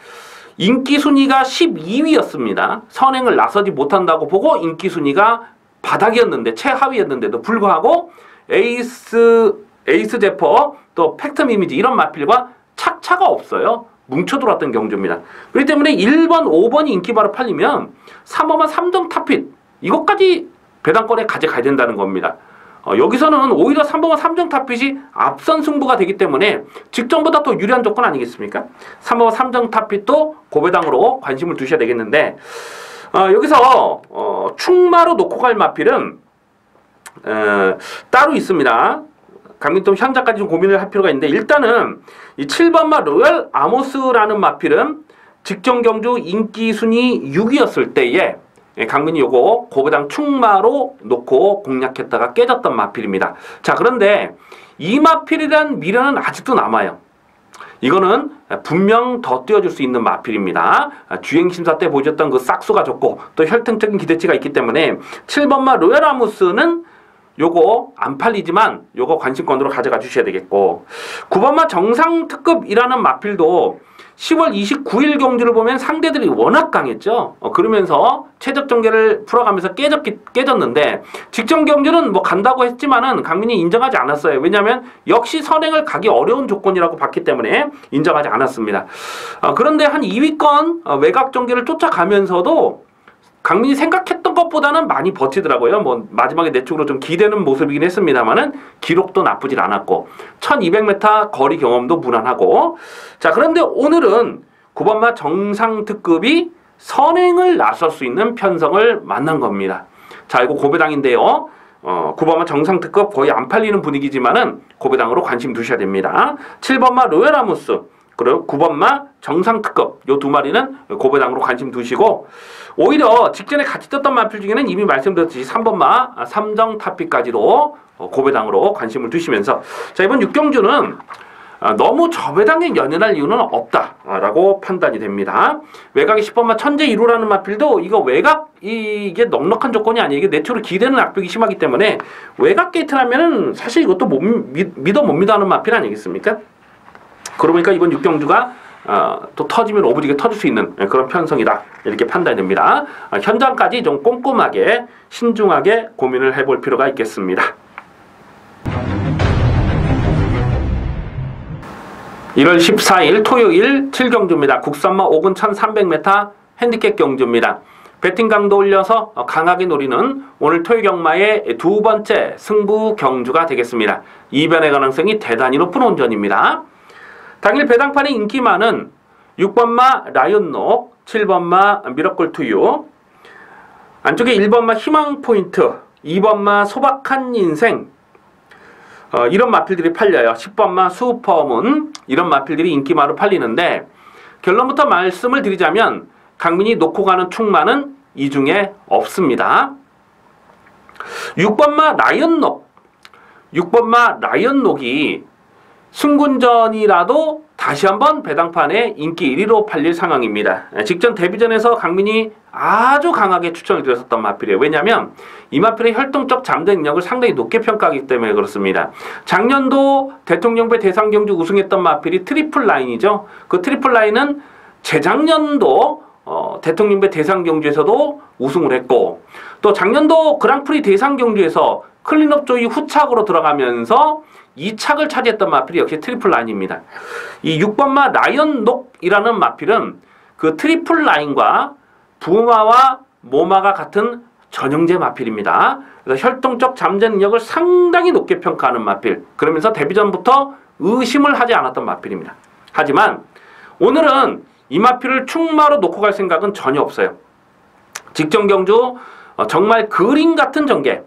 인기 순위가 12위였습니다. 선행을 나서지 못한다고 보고 인기 순위가 바닥이었는데 최하위였는데도 불구하고 에이스 제퍼 또 팩텀 이미지 이런 마필과 착차가 없어요. 뭉쳐 들어왔던 경주입니다. 그렇기 때문에 1번, 5번이 인기바로 팔리면 3번만 3등 탑핏 이것까지 배당권에 가져가야 된다는 겁니다. 여기서는 오히려 3번과 3정 탑핏이 앞선 승부가 되기 때문에 직전보다 더 유리한 조건 아니겠습니까? 3번과 3정 탑핏도 고배당으로 관심을 두셔야 되겠는데, 여기서 충마로 놓고 갈 마필은 따로 있습니다. 강민tom 현장까지 좀 고민을 할 필요가 있는데, 일단은 이 7번마 로얄 아모스라는 마필은 직전 경주 인기 순위 6위였을 때에 강민이 요거 고배당 충마로 놓고 공략했다가 깨졌던 마필입니다. 자, 그런데 이 마필이란 미련은 아직도 남아요. 이거는 분명 더 띄워줄 수 있는 마필입니다. 주행심사 때 보여줬던 그 싹수가 좋고 또 혈통적인 기대치가 있기 때문에 7번마 로얄 아모스는 요거 안 팔리지만 요거 관심권으로 가져가 주셔야 되겠고, 9번마 정상특급이라는 마필도 10월 29일 경주를 보면 상대들이 워낙 강했죠. 그러면서 최적 전개를 풀어가면서 깨졌는데 직전 경주는 뭐 간다고 했지만은 강민이 인정하지 않았어요. 왜냐하면 역시 선행을 가기 어려운 조건이라고 봤기 때문에 인정하지 않았습니다. 그런데 한 2위권 외곽 전개를 쫓아가면서도 강민이 생각했던 것보다는 많이 버티더라고요. 뭐 마지막에 내쪽으로 좀 기대는 모습이긴 했습니다만은 기록도 나쁘질 않았고 1200m 거리 경험도 무난하고. 자, 그런데 오늘은 9번마 정상특급이 선행을 나설 수 있는 편성을 만난 겁니다. 자, 이거 고배당인데요. 9번마 정상특급 거의 안 팔리는 분위기지만은 고배당으로 관심 두셔야 됩니다. 7번마 로얄 아모스 그리고 9번마 정상특급 요 두 마리는 고배당으로 관심 두시고, 오히려 직전에 같이 떴던 마필 중에는 이미 말씀드렸듯이 3번마 삼정탑빛까지도 고배당으로 관심을 두시면서, 자, 이번 6경주는 너무 저배당에 연연할 이유는 없다라고 판단이 됩니다. 외곽이 10번마 천재 1호라는 마필도 이거 외곽 이게 넉넉한 조건이 아니에요. 이게 내초로 기대는 악벽이 심하기 때문에 외곽 게이트라면은 사실 이것도 믿어 못 믿어 하는 마필 아니겠습니까? 그러고 보니까 이번 6경주가 또 터지면 오브지게 터질 수 있는 그런 편성이다 이렇게 판단이 됩니다. 현장까지 좀 꼼꼼하게 신중하게 고민을 해볼 필요가 있겠습니다. 1월 14일 토요일 7경주입니다. 국산마 5군 1300m 핸디캡 경주입니다. 배팅 강도 올려서 강하게 노리는 오늘 토요 경마의 두 번째 승부 경주가 되겠습니다. 이변의 가능성이 대단히 높은 혼전입니다. 당일 배당판의 인기 많은 6번마 라이온녹, 7번마 미러클 투유, 안쪽에 1번마 희망포인트, 2번마 소박한 인생, 이런 마필들이 팔려요. 10번마 슈퍼문, 이런 마필들이 인기마로 팔리는데, 결론부터 말씀을 드리자면 강민이 놓고 가는 충마는 이 중에 없습니다. 6번마 라이온녹이 승군전이라도 다시 한번 배당판에 인기 1위로 팔릴 상황입니다. 직전 데뷔전에서 강민이 아주 강하게 추천을 드렸었던 마필이에요. 왜냐하면 이 마필의 혈통적 잠재 능력을 상당히 높게 평가하기 때문에 그렇습니다. 작년도 대통령배 대상경주 우승했던 마필이 트리플 라인이죠. 그 트리플 라인은 재작년도 대통령배 대상경주에서도 우승을 했고, 또 작년도 그랑프리 대상경주에서 클린업 조이 후착으로 들어가면서 2착을 차지했던 마필이 역시 트리플 라인입니다. 이 6번마 라이온녹이라는 마필은 그 트리플 라인과 부마와 모마가 같은 전형제 마필입니다. 그래서 혈통적 잠재 능력을 상당히 높게 평가하는 마필. 그러면서 데뷔전부터 의심을 하지 않았던 마필입니다. 하지만 오늘은 이 마필을 충마로 놓고 갈 생각은 전혀 없어요. 직전 경주 정말 그림 같은 전개.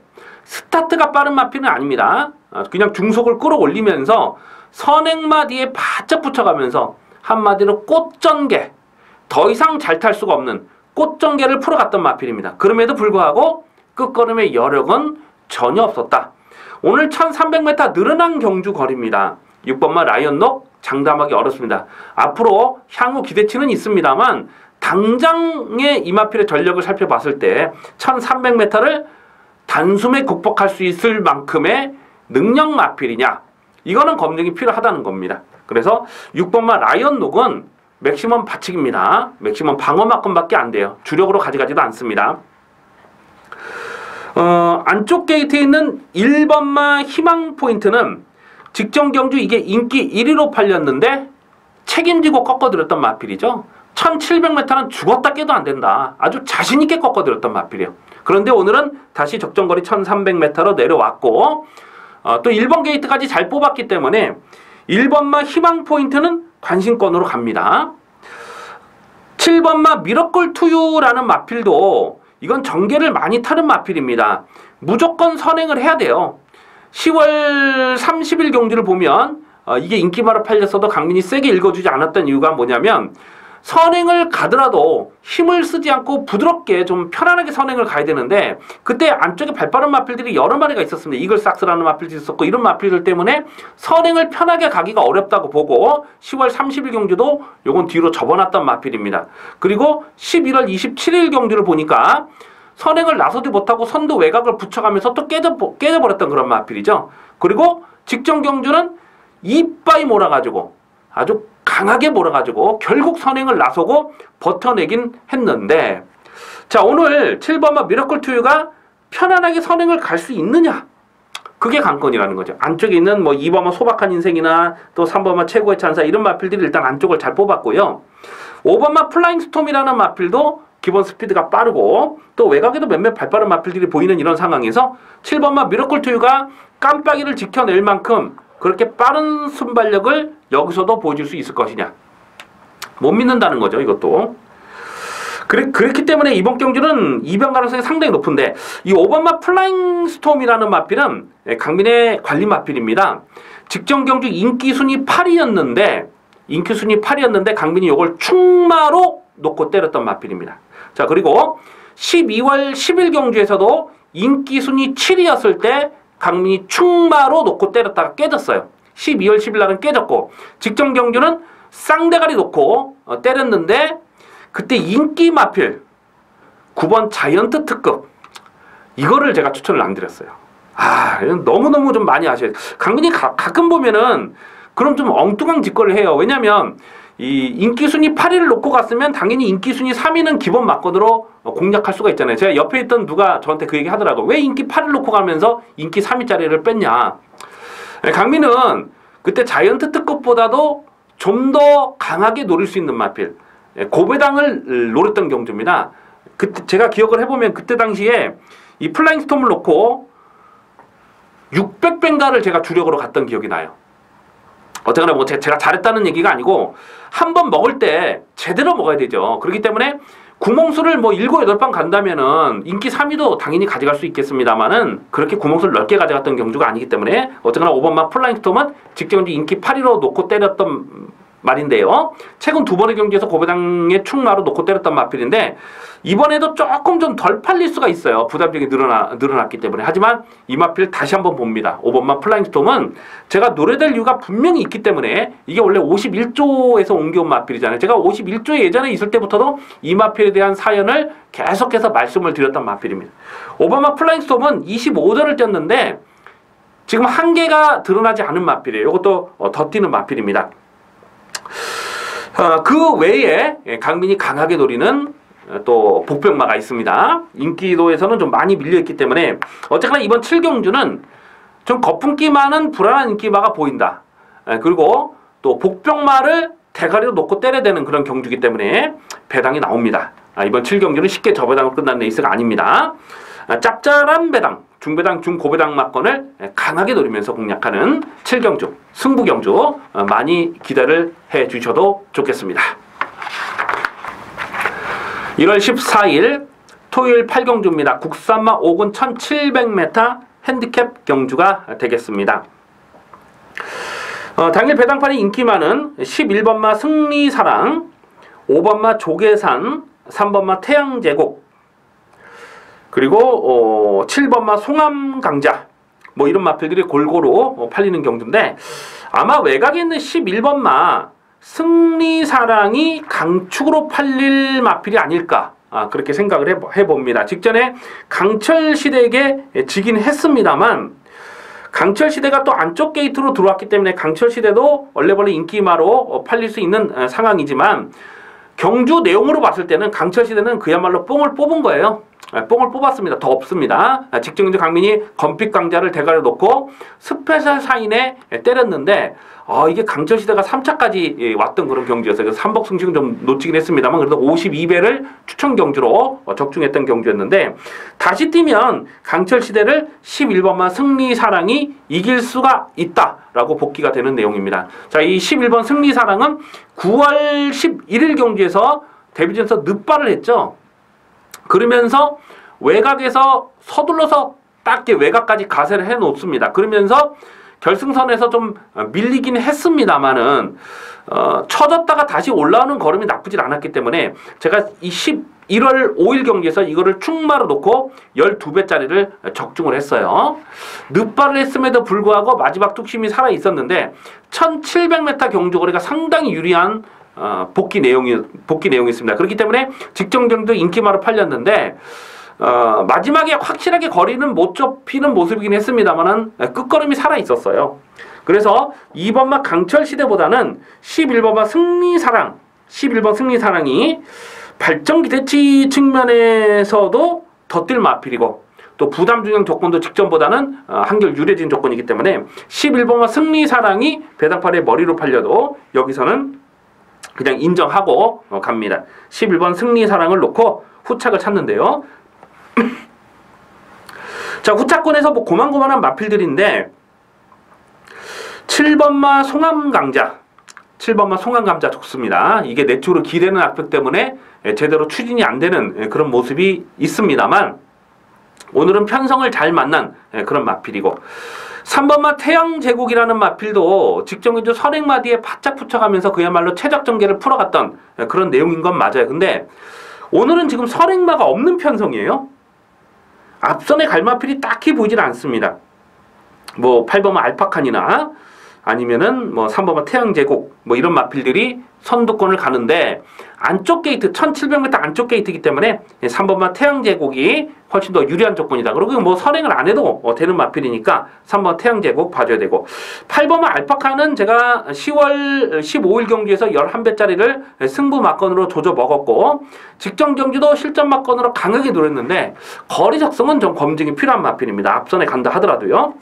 스타트가 빠른 마필은 아닙니다. 그냥 중속을 끌어올리면서 선행마 뒤에 바짝 붙여가면서 한마디로 꽃전개. 더 이상 잘 탈 수가 없는 꽃전개를 풀어갔던 마필입니다. 그럼에도 불구하고 끝걸음의 여력은 전혀 없었다. 오늘 1300m 늘어난 경주 거리입니다. 6번마 라이언록 장담하기 어렵습니다. 앞으로 향후 기대치는 있습니다만 당장의 이마필의 전력을 살펴봤을 때 1300m를 단숨에 극복할 수 있을 만큼의 능력 마필이냐, 이거는 검증이 필요하다는 겁니다. 그래서 6번마 라이언록은 맥시멈 받치기입니다. 맥시멈 방어만큼밖에 안 돼요. 주력으로 가져가지도 않습니다. 안쪽 게이트에 있는 1번마 희망 포인트는 직전 경주 이게 인기 1위로 팔렸는데 책임지고 꺾어들였던 마필이죠. 1700m는 죽었다 깨도 안 된다. 아주 자신있게 꺾어들였던 마필이에요. 그런데 오늘은 다시 적정거리 1300m로 내려왔고 또 1번 게이트까지 잘 뽑았기 때문에 1번마 희망 포인트는 관심권으로 갑니다. 7번마 미러클 투유라는 마필도 이건 전개를 많이 타는 마필입니다. 무조건 선행을 해야 돼요. 10월 30일 경주를 보면 이게 인기마로 팔렸어도 강민이 세게 읽어주지 않았던 이유가 뭐냐면 선행을 가더라도 힘을 쓰지 않고 부드럽게 좀 편안하게 선행을 가야 되는데 그때 안쪽에 발빠른 마필들이 여러 마리가 있었습니다. 이글삭스라는 마필도 있었고 이런 마필들 때문에 선행을 편하게 가기가 어렵다고 보고 10월 30일 경주도 요건 뒤로 접어놨던 마필입니다. 그리고 11월 27일 경주를 보니까 선행을 나서지 못하고 선두 외곽을 붙여가면서 또 깨져버렸던 그런 마필이죠. 그리고 직전 경주는 이빠이 몰아가지고 아주 강하게 몰아가지고 결국 선행을 나서고 버텨내긴 했는데 자 오늘 7번마 미러클 투유가 편안하게 선행을 갈 수 있느냐, 그게 관건이라는 거죠. 안쪽에 있는 뭐 2번마 소박한 인생이나 또 3번마 최고의 찬사 이런 마필들이 일단 안쪽을 잘 뽑았고요. 5번마 플라잉 스톰이라는 마필도 기본 스피드가 빠르고 또 외곽에도 몇몇 발빠른 마필들이 보이는 이런 상황에서 7번마 미러클 투유가 깜빡이를 지켜낼 만큼 그렇게 빠른 순발력을 여기서도 보여줄 수 있을 것이냐, 못 믿는다는 거죠. 이것도 그렇기 때문에 이번 경주는 이변 가능성이 상당히 높은데 이 5번마 플라잉 스톰이라는 마필은 강민의 관리 마필입니다. 직전 경주 인기 순위 8위였는데 강민이 이걸 충마로 놓고 때렸던 마필입니다. 자 그리고 12월 10일 경주에서도 인기 순위 7위였을 때 강민이 충마로 놓고 때렸다가 깨졌어요. 12월 10일 날은 깨졌고 직전 경주는 쌍대가리 놓고 때렸는데 그때 인기 마필 9번 자이언트 특급 이거를 제가 추천을 안 드렸어요. 너무너무 좀 많이 아셔야 돼요. 강민이 가끔 보면은 그럼 좀 엉뚱한 짓거리를 해요. 왜냐면 이 인기순위 8위를 놓고 갔으면 당연히 인기순위 3위는 기본 막건으로 공략할 수가 있잖아요. 제가 옆에 있던 누가 저한테 그 얘기 하더라고요. 왜 인기 8위를 놓고 가면서 인기 3위짜리를 뺐냐. 강민은 그때 자이언트 특급보다도 좀 더 강하게 노릴 수 있는 마필 고배당을 노렸던 경주입니다. 그때 제가 기억을 해보면 그때 당시에 이 플라잉 스톰을 놓고 600뱅가를 제가 주력으로 갔던 기억이 나요. 어쨌거나 뭐 제가 잘했다는 얘기가 아니고 한 번 먹을 때 제대로 먹어야 되죠. 그렇기 때문에 구멍수를 뭐 7, 8번 간다면은 인기 3위도 당연히 가져갈 수 있겠습니다만은 그렇게 구멍수를 넓게 가져갔던 경주가 아니기 때문에 어쨌거나 5번마 플라잉 스톰은 직전 인기 8위로 놓고 때렸던 말인데요. 최근 2번의 경기에서 고배당의 충마로 놓고 때렸던 마필인데 이번에도 조금 좀 덜 팔릴 수가 있어요. 부담력이 늘어났기 때문에. 하지만 이 마필 다시 한번 봅니다. 5번마 플라잉 스톰은 제가 노래될 이유가 분명히 있기 때문에 이게 원래 51조에서 옮겨온 마필이잖아요. 제가 51조에 예전에 있을 때부터도 이 마필에 대한 사연을 계속해서 말씀을 드렸던 마필입니다. 5번마 플라잉 스톰은 25전을 뛰었는데 지금 한계가 드러나지 않은 마필이에요. 이것도 더 뛰는 마필입니다. 그 외에 강민이 강하게 노리는 또 복병마가 있습니다. 인기도에서는 좀 많이 밀려있기 때문에 어쨌거나 이번 7경주는 좀 거품기 많은 불안한 인기마가 보인다. 그리고 또 복병마를 대가리로 놓고 때려야 되는 그런 경주이기 때문에 배당이 나옵니다. 이번 7경주는 쉽게 저배당으로 끝난 레이스가 아닙니다. 짭짤한 배당, 중배당, 중고배당 막건을 강하게 노리면서 공략하는 7경주, 승부경주 많이 기대를 해주셔도 좋겠습니다. 1월 14일 토요일 8경주입니다. 국산마 5군 1700m 핸디캡 경주가 되겠습니다. 당일 배당판이 인기 많은 11번마 승리사랑, 5번마 조계산, 3번마 태양제국, 그리고 7번마 송암강자, 뭐 이런 마필들이 골고루 팔리는 경주인데, 아마 외곽에 있는 11번마 승리사랑이 강축으로 팔릴 마필이 아닐까, 그렇게 생각을 해봅니다. 직전에 강철시대에게 지긴 했습니다만, 강철시대가 또 안쪽 게이트로 들어왔기 때문에 강철시대도 얼레벌레 인기마로 팔릴 수 있는 상황이지만, 경주 내용으로 봤을 때는 강철시대는 그야말로 뽕을 뽑은 거예요. 뽕을 뽑았습니다. 더 없습니다. 직전경주 강민이 건픽 강자를 대가리로 놓고 스페셜 사인에 때렸는데, 이게 강철시대가 3차까지 왔던 그런 경주였어요. 그래서 삼복승식은 좀 놓치긴 했습니다만, 그래도 52배를 추천 경주로 적중했던 경주였는데, 다시 뛰면 강철시대를 11번만 승리사랑이 이길 수가 있다라고 복귀가 되는 내용입니다. 자, 이 11번 승리사랑은 9월 11일 경주에서 데뷔전에서 늦발을 했죠. 그러면서 외곽에서 서둘러서 딱 외곽까지 가세를 해놓습니다. 그러면서 결승선에서 좀 밀리긴 했습니다만은 쳐졌다가 다시 올라오는 걸음이 나쁘진 않았기 때문에 제가 이 11월 5일 경기에서 이거를 충마로 놓고 12배짜리를 적중을 했어요. 늦발을 했음에도 불구하고 마지막 뚝심이 살아있었는데 1700m 경주거리가 상당히 유리한 복귀 내용이 있습니다. 그렇기 때문에 직전경도 인기마로 팔렸는데 마지막에 확실하게 거리는 못 좁히는 모습이긴 했습니다만은 끝걸음이 살아 있었어요. 그래서 2번마 강철시대보다는 11번마 승리사랑, 11번 승리사랑이 발전 기대치 측면에서도 더 뛸 마필이고, 또 부담 중형 조건도 직전보다는 한결 유리해진 조건이기 때문에 11번마 승리사랑이 배당판에 머리로 팔려도 여기서는 그냥 인정하고 갑니다. 11번 승리사랑을 놓고 후착을 찾는데요. 자, 후착권에서 뭐 고만고만한 마필들인데 7번마 송암강자, 7번마 송암감자 좋습니다. 이게 내추로 기대는 악벽 때문에 제대로 추진이 안 되는 그런 모습이 있습니다만, 오늘은 편성을 잘 만난 그런 마필이고, 3번마 태양제국이라는 마필도 직전경주 선행마디에 바짝 붙여가면서 그야말로 최적전개를 풀어갔던 그런 내용인 건 맞아요. 근데 오늘은 지금 선행마가 없는 편성이에요. 앞선에 갈 마필이 딱히 보이질 않습니다. 뭐 8번마 알파칸이나 아니면은 뭐 3번마 태양제국 뭐 이런 마필들이 선두권을 가는데, 안쪽 게이트 1700m 안쪽 게이트이기 때문에 3번마 태양제국이 훨씬 더 유리한 조건이다. 그리고 뭐 선행을 안 해도 되는 마필이니까 3번 태양제국 봐줘야 되고, 8번마 알파카는 제가 10월 15일 경기에서 11배짜리를 승부 막건으로 조져 먹었고, 직전 경기도 실전 막건으로 강하게 노렸는데 거리 적성은 좀 검증이 필요한 마필입니다. 앞선에 간다 하더라도요.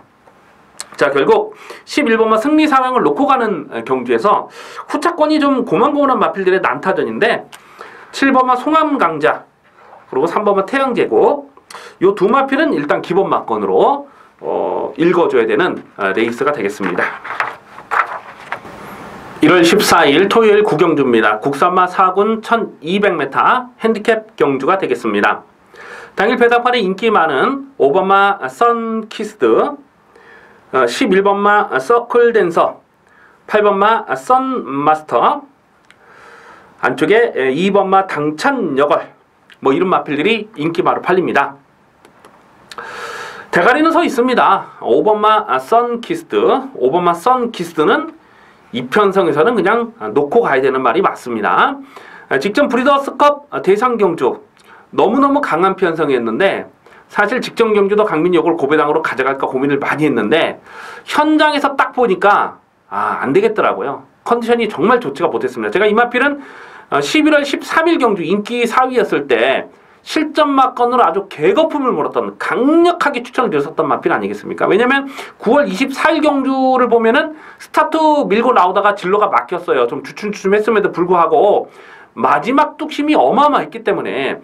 자, 결국 11번마 승리사랑을 놓고 가는 경주에서 후차권이 좀 고만고만한 마필들의 난타전인데, 7번마 송암강자 그리고 3번마 태양제국, 요 두 마필은 일단 기본 막건으로 읽어줘야 되는 레이스가 되겠습니다. 1월 14일 토요일 9경주입니다. 국산마 4군 1200m 핸디캡 경주가 되겠습니다. 당일 배당판에 인기 많은 5번마 선키스드, 11번마 서클댄서, 8번마 선마스터, 안쪽에 2번마 당찬여걸, 뭐 이런 마필들이 인기마로 팔립니다. 대가리는 서 있습니다. 5번마 선키스드, 5번마 선키스드는 이편성에서는 그냥 놓고 가야 되는 말이 맞습니다. 직전 브리더스컵 대상경주 너무너무 강한 편성이었는데, 사실 직전 경주도 강민이 이걸 고배당으로 가져갈까 고민을 많이 했는데 현장에서 딱 보니까 안 되겠더라고요. 컨디션이 정말 좋지가 못했습니다. 제가 이 마필은 11월 13일 경주 인기 4위였을 때 실전 막건으로 아주 개거품을 몰았던 강력하게 추천을 드렸었던 마필 아니겠습니까? 왜냐면 9월 24일 경주를 보면은 스타트 밀고 나오다가 진로가 막혔어요. 좀 주춤주춤했음에도 불구하고 마지막 뚝심이 어마어마했기 때문에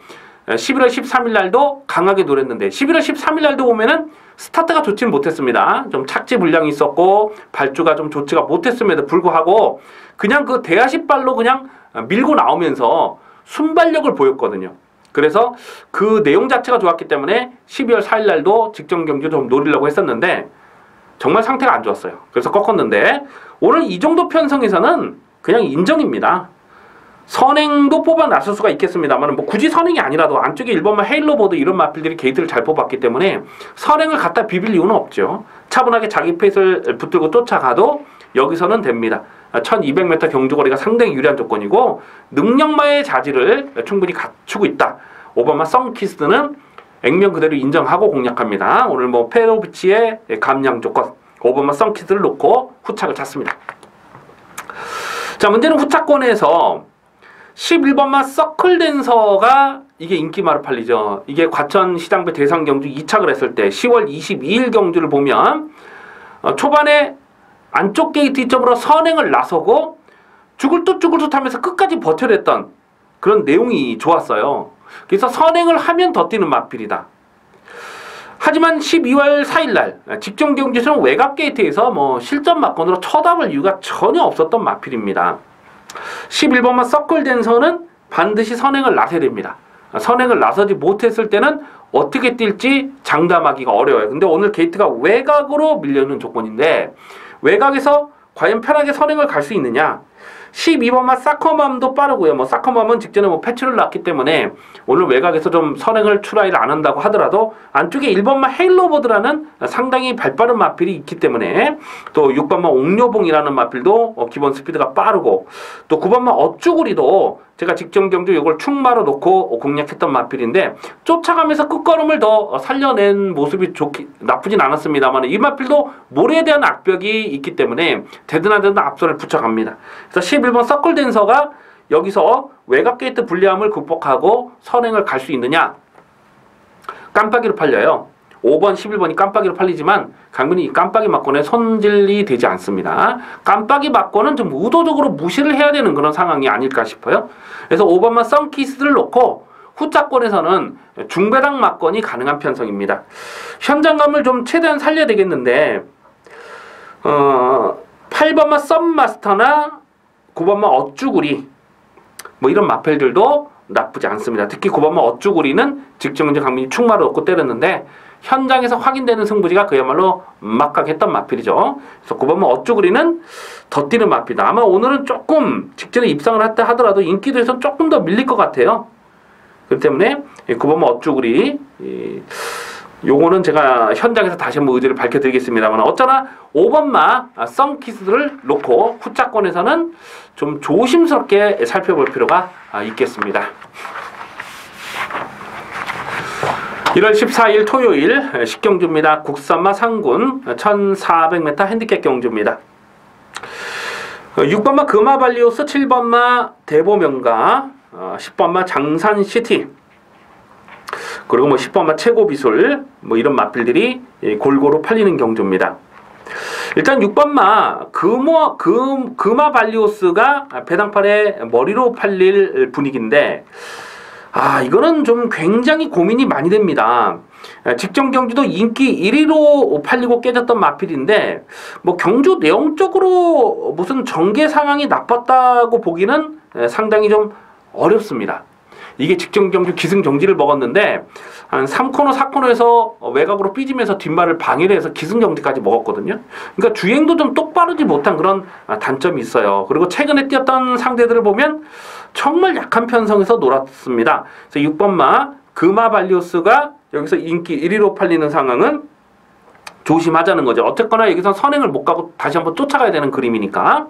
11월 13일 날도 강하게 노렸는데 11월 13일 날도 보면은 스타트가 좋지는 못했습니다. 좀 착지 불량이 있었고 발주가 좀 좋지가 못했음에도 불구하고 그냥 그 대하십발로 그냥 밀고 나오면서 순발력을 보였거든요. 그래서 그 내용 자체가 좋았기 때문에 12월 4일 날도 직전 경주 좀 노리려고 했었는데 정말 상태가 안 좋았어요. 그래서 꺾었는데 오늘 이 정도 편성에서는 그냥 인정입니다. 선행도 뽑아 나설 수가 있겠습니다만 뭐 굳이 선행이 아니라도 안쪽에 1번마 헤일로보드 이런 마필들이 게이트를 잘 뽑았기 때문에 선행을 갖다 비빌 이유는 없죠. 차분하게 자기 페이스를 붙들고 쫓아가도 여기서는 됩니다. 1200m 경주거리가 상당히 유리한 조건이고 능력마의 자질을 충분히 갖추고 있다. 5번마 썬키스는 액면 그대로 인정하고 공략합니다. 오늘 뭐 페로비치의 감량 조건 5번마 썬키스를 놓고 후착을 찼습니다. 자, 문제는 후착권에서 11번마 서클댄서가 이게 인기마로 팔리죠. 이게 과천 시장배 대상 경주 2착을 했을 때 10월 22일 경주를 보면 초반에 안쪽 게이트 이점으로 선행을 나서고 죽을 듯 하면서 끝까지 버텨냈던 그런 내용이 좋았어요. 그래서 선행을 하면 더 뛰는 마필이다. 하지만 12월 4일 날 직전 경주에서는 외곽 게이트에서 뭐 실전 막건으로 쳐다볼 이유가 전혀 없었던 마필입니다. 11번마 서클댄서는 반드시 선행을 나서야 됩니다. 선행을 나서지 못했을 때는 어떻게 뛸지 장담하기가 어려워요. 근데 오늘 게이트가 외곽으로 밀려있는 조건인데 외곽에서 과연 편하게 선행을 갈 수 있느냐? 12번마 사커맘도 빠르고요. 뭐 사커맘은 직전에 뭐 패치를 놨기 때문에 오늘 외곽에서 좀 선행을 트라이를 안 한다고 하더라도 안쪽에 1번마 헤일로보드라는 상당히 발빠른 마필이 있기 때문에 또 6번마 옥료봉이라는 마필도 기본 스피드가 빠르고 또 9번마 어쭈구리도 제가 직전 경주 이걸 충마로 놓고 공략했던 마필인데 쫓아가면서 끝걸음을 더 살려낸 모습이 나쁘진 않았습니다만 이 마필도 모래에 대한 악벽이 있기 때문에 대든하든 앞선을 붙여갑니다. 그래서 11번 서클댄서가 여기서 외곽 게이트 불리함을 극복하고 선행을 갈 수 있느냐? 깜빡이로 팔려요. 5번, 11번이 깜빡이로 팔리지만 강민이 이 깜빡이 맞고는 손질이 되지 않습니다. 깜빡이 맞고는 좀 의도적으로 무시를 해야 되는 그런 상황이 아닐까 싶어요. 그래서 5번만 썬키스를 놓고 후자권에서는 중배당 맞건이 가능한 편성입니다. 현장감을 좀 최대한 살려야 되겠는데 8번만 썬마스터나 9번만 어쭈구리 뭐 이런 마펠들도 나쁘지 않습니다. 특히 9번만 어쭈구리는 직전경주 강민이 충마를 얻고 때렸는데 현장에서 확인되는 승부지가 그야말로 막강했던 마필이죠. 그래서 9번만 어쭈구리는 더 뛰는 마필이다. 아마 오늘은 조금 직전에 입상을 했다 하더라도 인기도에서 조금 더 밀릴 것 같아요. 그렇기 때문에 9번만 어쭈구리 요거는 제가 현장에서 다시 한번 의지를 밝혀드리겠습니다만 어쩌나 5번마 썬키스를 놓고 후자권에서는 좀 조심스럽게 살펴볼 필요가 있겠습니다. 1월 14일 토요일 10경주입니다. 국산마 상군 1400m 핸디캡 경주입니다. 6번마 금화발리오스, 7번마 대보명가, 10번마 장산시티, 그리고 뭐 10번마 최고비술 뭐 이런 마필들이 골고루 팔리는 경주입니다. 일단 6번마 금화발리오스가 배당팔의 머리로 팔릴 분위기인데 이거는 좀 굉장히 고민이 많이 됩니다. 직전 경주도 인기 1위로 팔리고 깨졌던 마필인데 뭐 경주 내용적으로 무슨 전개 상황이 나빴다고 보기는 상당히 좀 어렵습니다. 이게 직전 경주 기승정지를 먹었는데 한 3코너 4코너에서 외곽으로 삐지면서 뒷말을 방해를 해서 기승정지까지 먹었거든요. 그러니까 주행도 좀 똑바르지 못한 그런 단점이 있어요. 그리고 최근에 뛰었던 상대들을 보면 정말 약한 편성에서 놀았습니다. 그래서 6번마 금화발리오스가 여기서 인기 1위로 팔리는 상황은 조심하자는 거죠. 어쨌거나 여기서 선행을 못 가고 다시 한번 쫓아가야 되는 그림이니까.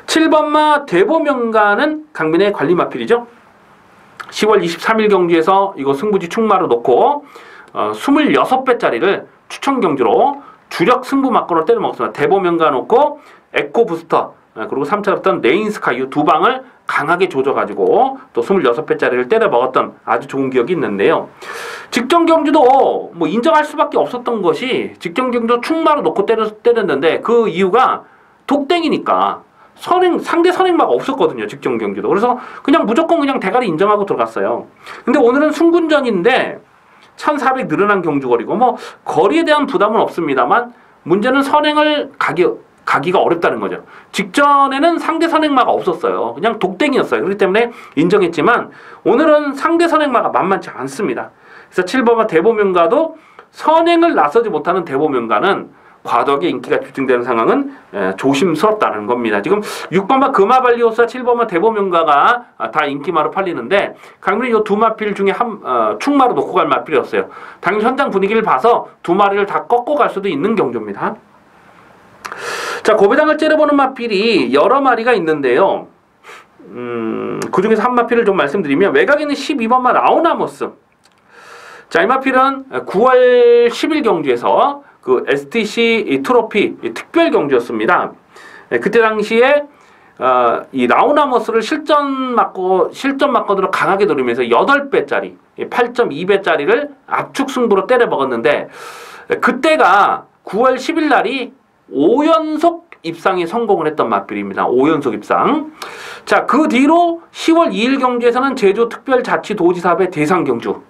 7번마 대보명가는 강민의 관리마필이죠. 10월 23일 경주에서 이거 승부지 충마로 놓고 26배짜리를 추천 경주로 주력 승부 막건으로 때려 먹었습니다. 대보명가 놓고 에코 부스터 그리고 3차였던 레인스카유 두 방을 강하게 조져가지고 또 26배짜리를 때려 먹었던 아주 좋은 기억이 있는데요. 직전 경주도 뭐 인정할 수밖에 없었던 것이 직전 경주 충마로 놓고 때렸는데 그 이유가 독땡이니까 상대 선행마가 없었거든요. 직전 경주도. 그래서 그냥 무조건 그냥 대가리 인정하고 들어갔어요. 근데 오늘은 순군전인데 1400 늘어난 경주거리고 뭐 거리에 대한 부담은 없습니다만 문제는 선행을 가기가 어렵다는 거죠. 직전에는 상대 선행마가 없었어요. 그냥 독땡이었어요. 그렇기 때문에 인정했지만 오늘은 상대 선행마가 만만치 않습니다. 그래서 7번마 대보명가도 선행을 나서지 못하는 대보명가는 과도하게 인기가 집중되는 상황은 조심스럽다는 겁니다. 지금 6번마 금화발리오스와 7번마 대보명가가 다 인기마로 팔리는데 강민이 이 두 마필 중에 충마로 놓고 갈 마필이었어요. 당연히 현장 분위기를 봐서 두 마리를 다 꺾고 갈 수도 있는 경주입니다. 자, 고배당을 째려보는 마필이 여러 마리가 있는데요. 그 중에서 한 마필을 좀 말씀드리면 외곽에 있는 12번마 라우나모스. 자, 이 마필은 9월 10일 경주에서 그 STC 트로피 특별 경주였습니다. 그때 당시에 이 라우나모스를 실전 막건으로 강하게 노리면서 8배짜리 8.2배짜리를 압축 승부로 때려 먹었는데 그때가 9월 10일 날이 5연속 입상에 성공을 했던 마필입니다. 5연속 입상. 자, 그 뒤로 10월 2일 경주에서는 제주특별자치도지사회 대상 경주.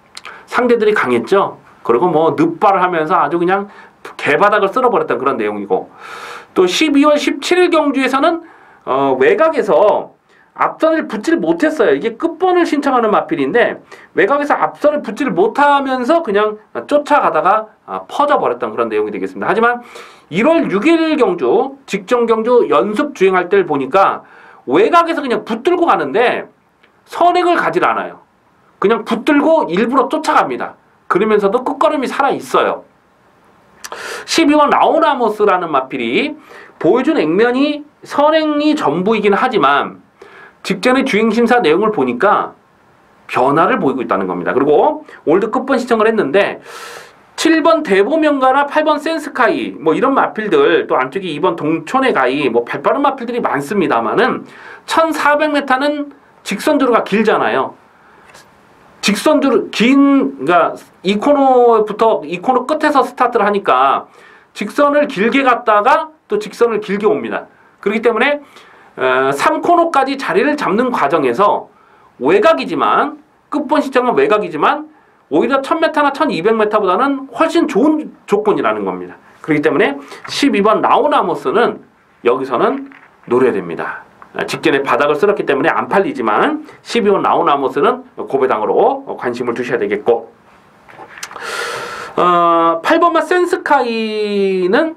상대들이 강했죠. 그리고 뭐 늪발을 하면서 아주 그냥 개바닥을 쓸어버렸던 그런 내용이고 또 12월 17일 경주에서는 외곽에서 앞선을 붙질 못했어요. 이게 끝번을 신청하는 마필인데 외곽에서 앞선을 붙지를 못하면서 그냥 쫓아가다가 퍼져버렸던 그런 내용이 되겠습니다. 하지만 1월 6일 경주 직전 경주 연습 주행할 때를 보니까 외곽에서 그냥 붙들고 가는데 선행을 가질 않아요. 그냥 붙들고 일부러 쫓아갑니다. 그러면서도 끝걸음이 살아있어요. 12번 라우나모스라는 마필이 보여준 액면이 선행이 전부이긴 하지만 직전의 주행심사 내용을 보니까 변화를 보이고 있다는 겁니다. 그리고 올드 끝번 시청을 했는데 7번 대보명가나 8번 센스카이 뭐 이런 마필들 또 안쪽에 2번 동촌의 가이 뭐 발빠른 마필들이 많습니다만은 1400m는 직선주로가 길잖아요. 직선주로 그러니까 이 코너 끝에서 스타트를 하니까 직선을 길게 갔다가 또 직선을 길게 옵니다. 그렇기 때문에 3코너까지 자리를 잡는 과정에서 외곽이지만 끝번 시점은 외곽이지만 오히려 1000m나 1200m보다는 훨씬 좋은 조건이라는 겁니다. 그렇기 때문에 12번 라우나모스는 여기서는 노려야 됩니다. 직전에 바닥을 쓸었기 때문에 안 팔리지만 12번 라우나모스는 고배당으로 관심을 두셔야 되겠고 8번마 센스카이는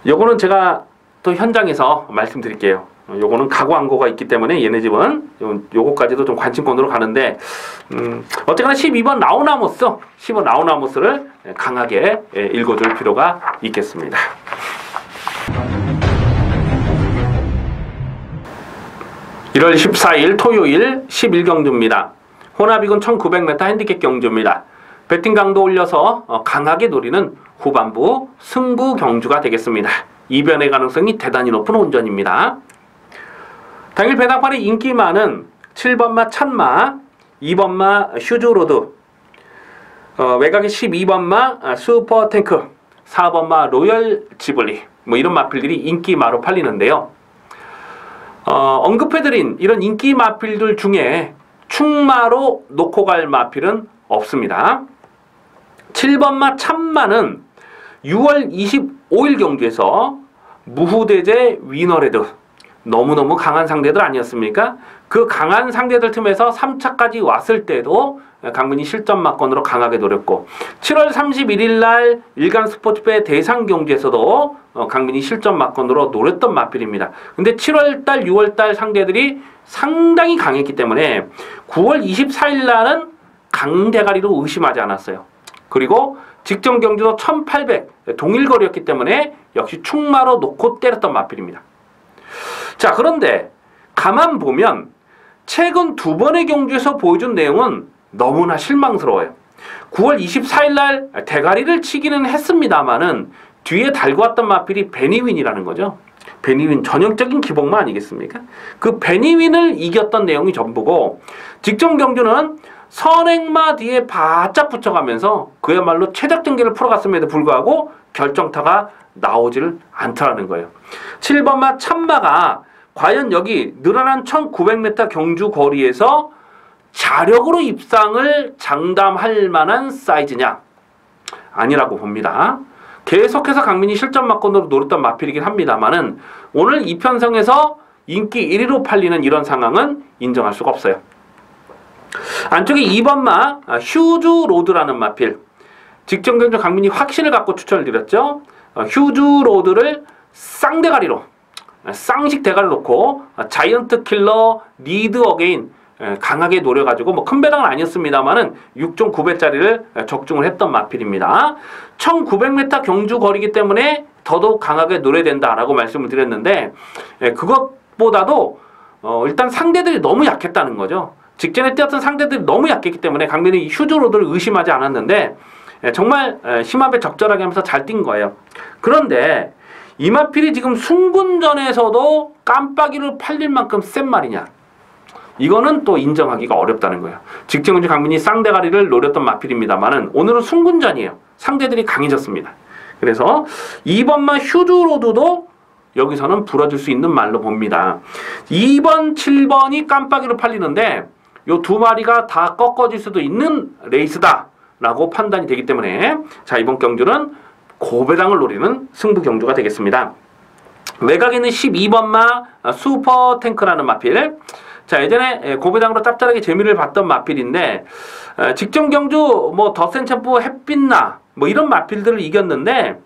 요거는 제가 또 현장에서 말씀드릴게요. 요거는 가구 안고가 있기 때문에 얘네 집은 요거까지도 좀 관심권으로 가는데 어쨌거나 12번 라우나모스를 강하게 읽어줄 필요가 있겠습니다. (1월 14일) 토요일 11경주입니다. 혼합이군 1900m 핸디캡 경주입니다. 배팅 강도 올려서 강하게 노리는 후반부 승부 경주가 되겠습니다. 이변의 가능성이 대단히 높은 혼전입니다. 당일 배당판의 인기 많은 7번마 찬마, 2번마 휴즈로드, 외곽의 12번마 슈퍼탱크, 4번마 로열 지블리 뭐 이런 마필들이 인기마로 팔리는데요. 언급해드린 이런 인기 마필들 중에 충마로 놓고 갈 마필은 없습니다. 7번마 참마는 6월 25일 경주에서 무후대제 위너레드 너무너무 강한 상대들 아니었습니까? 그 강한 상대들 틈에서 3차까지 왔을 때도 강민이 실전 막건으로 강하게 노렸고 7월 31일 날 일간 스포츠배 대상 경주에서도 강민이 실전 막건으로 노렸던 마필입니다. 근데 7월달 6월달 상대들이 상당히 강했기 때문에 9월 24일 날은 강대가리로 의심하지 않았어요. 그리고 직전 경주도 1800 동일거리였기 때문에 역시 충마로 놓고 때렸던 마필입니다. 자, 그런데 가만 보면 최근 두 번의 경주에서 보여준 내용은 너무나 실망스러워요. 9월 24일 날 대가리를 치기는 했습니다만은 뒤에 달고 왔던 마필이 베니윈이라는 거죠. 베니윈 전형적인 기복마 아니겠습니까? 그 베니윈을 이겼던 내용이 전부고 직전 경주는 선행마 뒤에 바짝 붙여가면서 그야말로 최적 전개를 풀어갔음에도 불구하고 결정타가 나오지를 않더라는 거예요. 7번마 참마가 과연 여기 늘어난 1900m 경주 거리에서 자력으로 입상을 장담할 만한 사이즈냐? 아니라고 봅니다. 계속해서 강민이 실전 막건으로 노렸던 마필이긴 합니다만은 오늘 이 편성에서 인기 1위로 팔리는 이런 상황은 인정할 수가 없어요. 안쪽에 2번마 휴즈 로드라는 마필. 직전 경주 강민이 확신을 갖고 추천을 드렸죠. 휴즈 로드를 쌍대가리로 쌍식 대가리 놓고 자이언트 킬러 리드 어게인 강하게 노려가지고 뭐 큰 배당은 아니었습니다만은 6.9배짜리를 적중을 했던 마필입니다. 1900m 경주 거리기 때문에 더더욱 강하게 노려야 된다라고 말씀을 드렸는데 그것보다도 일단 상대들이 너무 약했다는 거죠. 직전에 뛰었던 상대들이 너무 약했기 때문에 강민이 휴즈로드를 의심하지 않았는데 정말 심합에 적절하게 하면서 잘 뛴 거예요. 그런데 이 마필이 지금 순군전에서도 깜빡이를 팔릴 만큼 센 말이냐? 이거는 또 인정하기가 어렵다는 거예요. 직전 경주 강민이 쌍대가리를 노렸던 마필입니다만은 오늘은 순군전이에요. 상대들이 강해졌습니다. 그래서 2번마 휴즈로드도 여기서는 불어줄 수 있는 말로 봅니다. 2번, 7번이 깜빡이로 팔리는데 요 두 마리가 다 꺾어질 수도 있는 레이스다 라고 판단이 되기 때문에 자, 이번 경주는 고배당을 노리는 승부 경주가 되겠습니다. 외곽에 있는 12번마 슈퍼탱크라는 마필. 자, 예전에 고배당으로 짭짤하게 재미를 봤던 마필인데 직전 경주 뭐 더센 챔프 햇빛나 뭐 이런 마필들을 이겼는데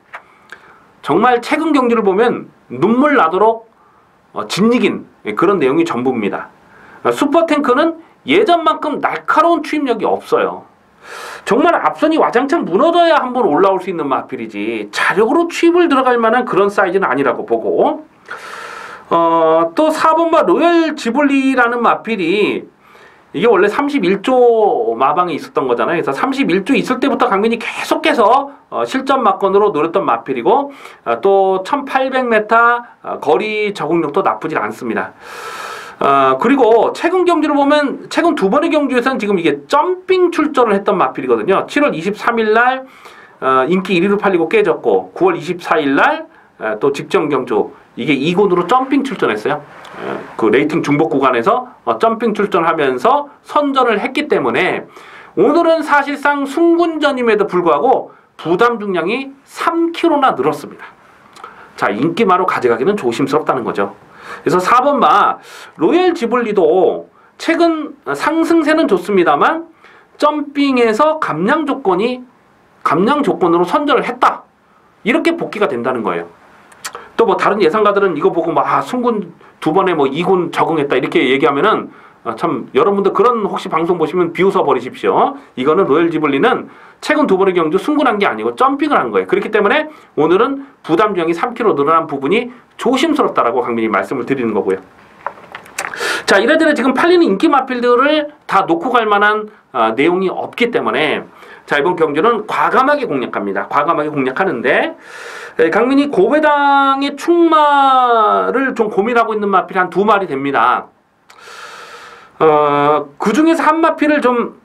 정말 최근 경주를 보면 눈물 나도록 진이긴 그런 내용이 전부입니다. 슈퍼탱크는 예전만큼 날카로운 추임력이 없어요. 정말 앞선이 와장창 무너져야 한번 올라올 수 있는 마필이지 자력으로 추입을 들어갈 만한 그런 사이즈는 아니라고 보고 또 4번마 로열 지블리라는 마필이 이게 원래 31조 마방에 있었던 거잖아요. 그래서 31조 있을 때부터 강민이 계속해서 실전 막건으로 노렸던 마필이고 또 1800m 거리 적응력도 나쁘지 않습니다. 그리고 최근 경주를 보면 최근 두 번의 경주에서는 지금 이게 점핑 출전을 했던 마필이거든요. 7월 23일 날 인기 1위로 팔리고 깨졌고 9월 24일 날 또 직전 경주 이게 2군으로 점핑 출전했어요. 그 레이팅 중복 구간에서 점핑 출전하면서 선전을 했기 때문에 오늘은 사실상 순군전임에도 불구하고 부담 중량이 3kg나 늘었습니다. 자, 인기마로 가져가기는 조심스럽다는 거죠. 그래서 4번마 로열 지블리도 최근 상승세는 좋습니다만 점핑에서 감량 조건으로 선전을 했다. 이렇게 복귀가 된다는 거예요. 또 뭐 다른 예상가들은 이거 보고 막 순군 두 번에 뭐 2군 적응했다 이렇게 얘기하면은 참 여러분들 그런 혹시 방송 보시면 비웃어 버리십시오. 이거는 로열 지블리는 최근 두 번의 경주 순군한 게 아니고 점핑을 한 거예요. 그렇기 때문에 오늘은 부담 중량이 3kg 늘어난 부분이 조심스럽다라고 강민이 말씀을 드리는 거고요. 자, 이래저래 지금 팔리는 인기 마필들을 다 놓고 갈 만한 내용이 없기 때문에 자, 이번 경주는 과감하게 공략합니다. 과감하게 공략하는데 강민이 고배당의 충마를 좀 고민하고 있는 마필이 한 두 마리 됩니다. 그 중에서 한 마필을 좀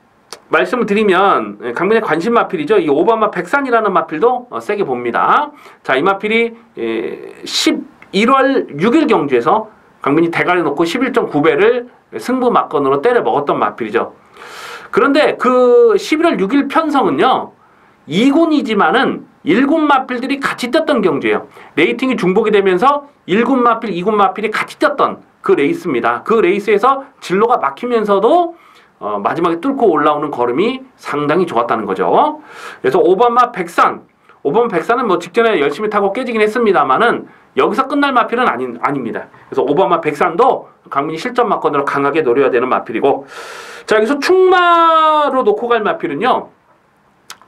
말씀을 드리면 강민의 관심 마필이죠. 이 5번마 백산이라는 마필도 세게 봅니다. 자, 이 마필이 11월 6일 경주에서 강민이 대가리 놓고 11.9배를 승부 막건으로 때려 먹었던 마필이죠. 그런데 그 11월 6일 편성은요. 2군이지만은 1군 마필들이 같이 뛰었던 경주예요. 레이팅이 중복이 되면서 1군 마필, 2군 마필이 같이 뛰었던 그 레이스입니다. 그 레이스에서 진로가 막히면서도 마지막에 뚫고 올라오는 걸음이 상당히 좋았다는 거죠. 그래서 5번마 백산은 뭐 직전에 열심히 타고 깨지긴 했습니다만은 여기서 끝날 마필은 아닙니다. 그래서 5번마 백산도 강민이 실전 막건으로 강하게 노려야 되는 마필이고 자, 여기서 충마로 놓고 갈 마필은요.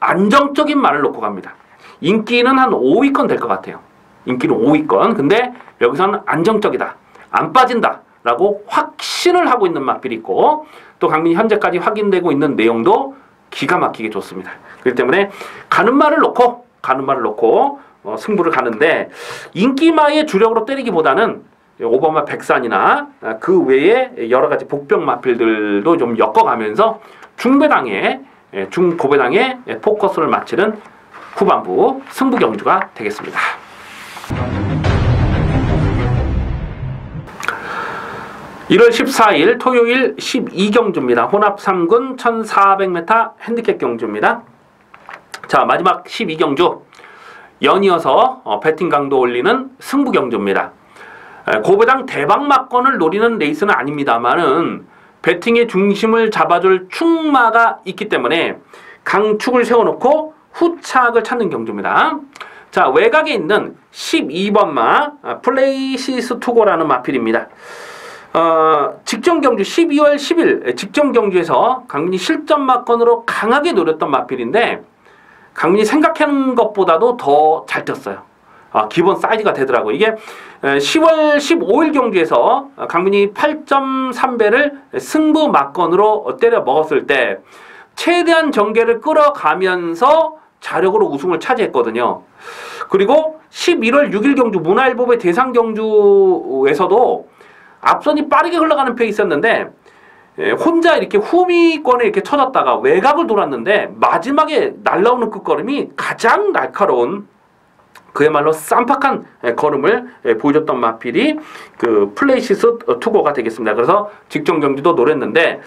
안정적인 말을 놓고 갑니다. 인기는 한 5위권 될 것 같아요. 인기는 5위권. 근데 여기서는 안정적이다. 안 빠진다. 라고 확신을 하고 있는 마필이 있고 또 강민이 현재까지 확인되고 있는 내용도 기가 막히게 좋습니다. 그렇기 때문에 가는 말을 놓고 가늠마를 놓고 승부를 가는데 인기마의 주력으로 때리기보다는 오버마 백산이나 그 외에 여러 가지 복병 마필들도 좀 엮어가면서 중고배당에 포커스를 맞추는 후반부 승부 경주가 되겠습니다. (1월 14일) 토요일 12경주입니다. 혼합 3군 1400m 핸디캡 경주입니다. 자, 마지막 12경주 연이어서 배팅 강도 올리는 승부 경주입니다. 고배당 대박막권을 노리는 레이스는 아닙니다만은 배팅의 중심을 잡아줄 축마가 있기 때문에 강축을 세워놓고 후착을 찾는 경주입니다. 자, 외곽에 있는 12번마 플레이시스 투고라는 마필입니다. 직전 경주 12월 10일 직전 경주에서 강민이 실전막권으로 강하게 노렸던 마필인데 강민이 생각하는 것보다도 더 잘 뛰었어요. 기본 사이즈가 되더라고요. 이게 10월 15일 경주에서 강민이 8.3배를 승부 막건으로 때려 먹었을 때 최대한 전개를 끌어가면서 자력으로 우승을 차지했거든요. 그리고 11월 6일 경주 문화일보의 대상 경주에서도 앞선이 빠르게 흘러가는 페이스였는데 혼자 이렇게 후미권에 이렇게 쳐졌다가 외곽을 돌았는데 마지막에 날라오는 끝걸음이 가장 날카로운 그야말로 쌈박한 걸음을 보여줬던 마필이 그 플레이시스 투고가 되겠습니다. 그래서 직전 경주도 노렸는데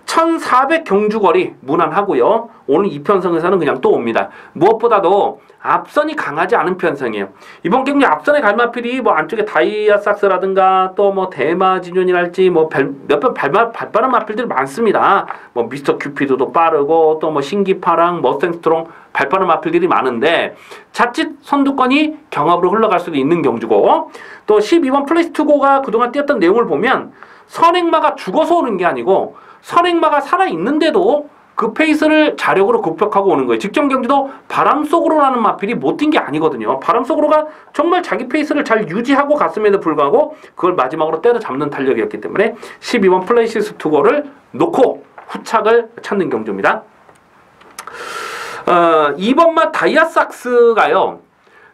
1400 경주거리 무난하고요. 오늘 이 편성에서는 그냥 또 옵니다. 무엇보다도 앞선이 강하지 않은 편성이에요. 이번 경기 앞선에 갈 마필이 뭐 안쪽에 다이아삭스라든가 또 뭐 대마진윤이랄지 뭐 몇번 발빠른 마필들이 많습니다. 뭐 미스터 큐피드도 빠르고 또 뭐 신기파랑 머스탱스트롱 발빠른 마필들이 많은데 자칫 선두권이 경합으로 흘러갈 수도 있는 경주고 또 12번 플레이스 투고가 그동안 뛰었던 내용을 보면 선행마가 죽어서 오는 게 아니고 선행마가 살아있는데도 그 페이스를 자력으로 극복하고 오는 거예요. 직전 경기도 바람 속으로라는 마필이 못 뛴 게 아니거든요. 바람 속으로가 정말 자기 페이스를 잘 유지하고 갔음에도 불구하고 그걸 마지막으로 때려잡는 탄력이었기 때문에 12번 플레이시스 투고를 놓고 후착을 찾는 경주입니다. 2번마 다이아삭스가요.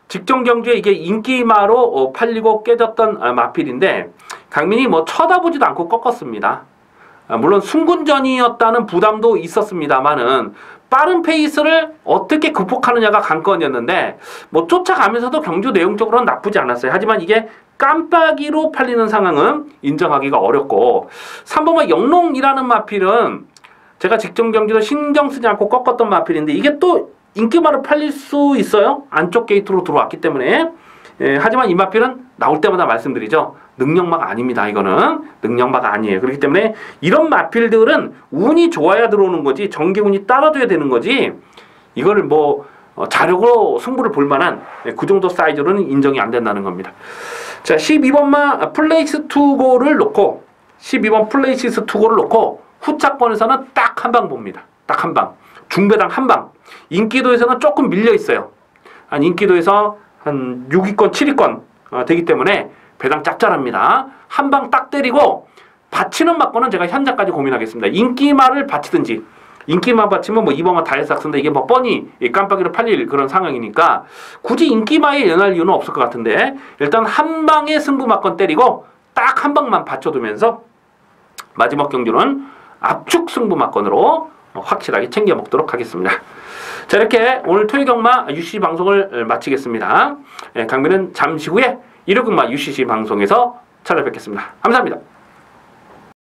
직전 경주에 이게 인기마로 팔리고 깨졌던 마필인데 강민이 뭐 쳐다보지도 않고 꺾었습니다. 물론 순군전이었다는 부담도 있었습니다만은 빠른 페이스를 어떻게 극복하느냐가 관건이었는데 뭐 쫓아가면서도 경주 내용적으로는 나쁘지 않았어요. 하지만 이게 깜빡이로 팔리는 상황은 인정하기가 어렵고 3번마 영롱이라는 마필은 제가 직전 경주도 신경 쓰지 않고 꺾었던 마필인데 이게 또 인기마로 팔릴 수 있어요. 안쪽 게이트로 들어왔기 때문에. 하지만 이 마필은 나올 때마다 말씀드리죠. 능력마가 아닙니다. 이거는 능력마가 아니에요. 그렇기 때문에 이런 마필들은 운이 좋아야 들어오는 거지 정기운이 따라줘야 되는 거지 이거를 뭐 자력으로 승부를 볼 만한 그 정도 사이즈로는 인정이 안 된다는 겁니다. 자, 12번마 플레이스 투고를 놓고 12번 플레이시스 투고를 놓고 후착권에서는 딱 한 방 봅니다. 딱 한 방. 중배당 한 방. 인기도에서는 조금 밀려 있어요. 한 인기도에서 한 6위권, 7위권 되기 때문에 배당 짭짤합니다. 한 방 딱 때리고 받치는 막고는 제가 현장까지 고민하겠습니다. 인기마를 받치든지 인기마 받치면 뭐 2번마 다이아삭스인데 이게 뭐 뻔히 깜빡이로 팔릴 그런 상황이니까 굳이 인기마에 연할 이유는 없을 것 같은데 일단 한 방에 승부 막건 때리고 딱 한 방만 받쳐두면서 마지막 경주는 압축 승부 막건으로 확실하게 챙겨 먹도록 하겠습니다. 자, 이렇게 오늘 토요경마 UCC 방송을 마치겠습니다. 강민은 잠시 후에 일요경마 UCC 방송에서 찾아뵙겠습니다. 감사합니다.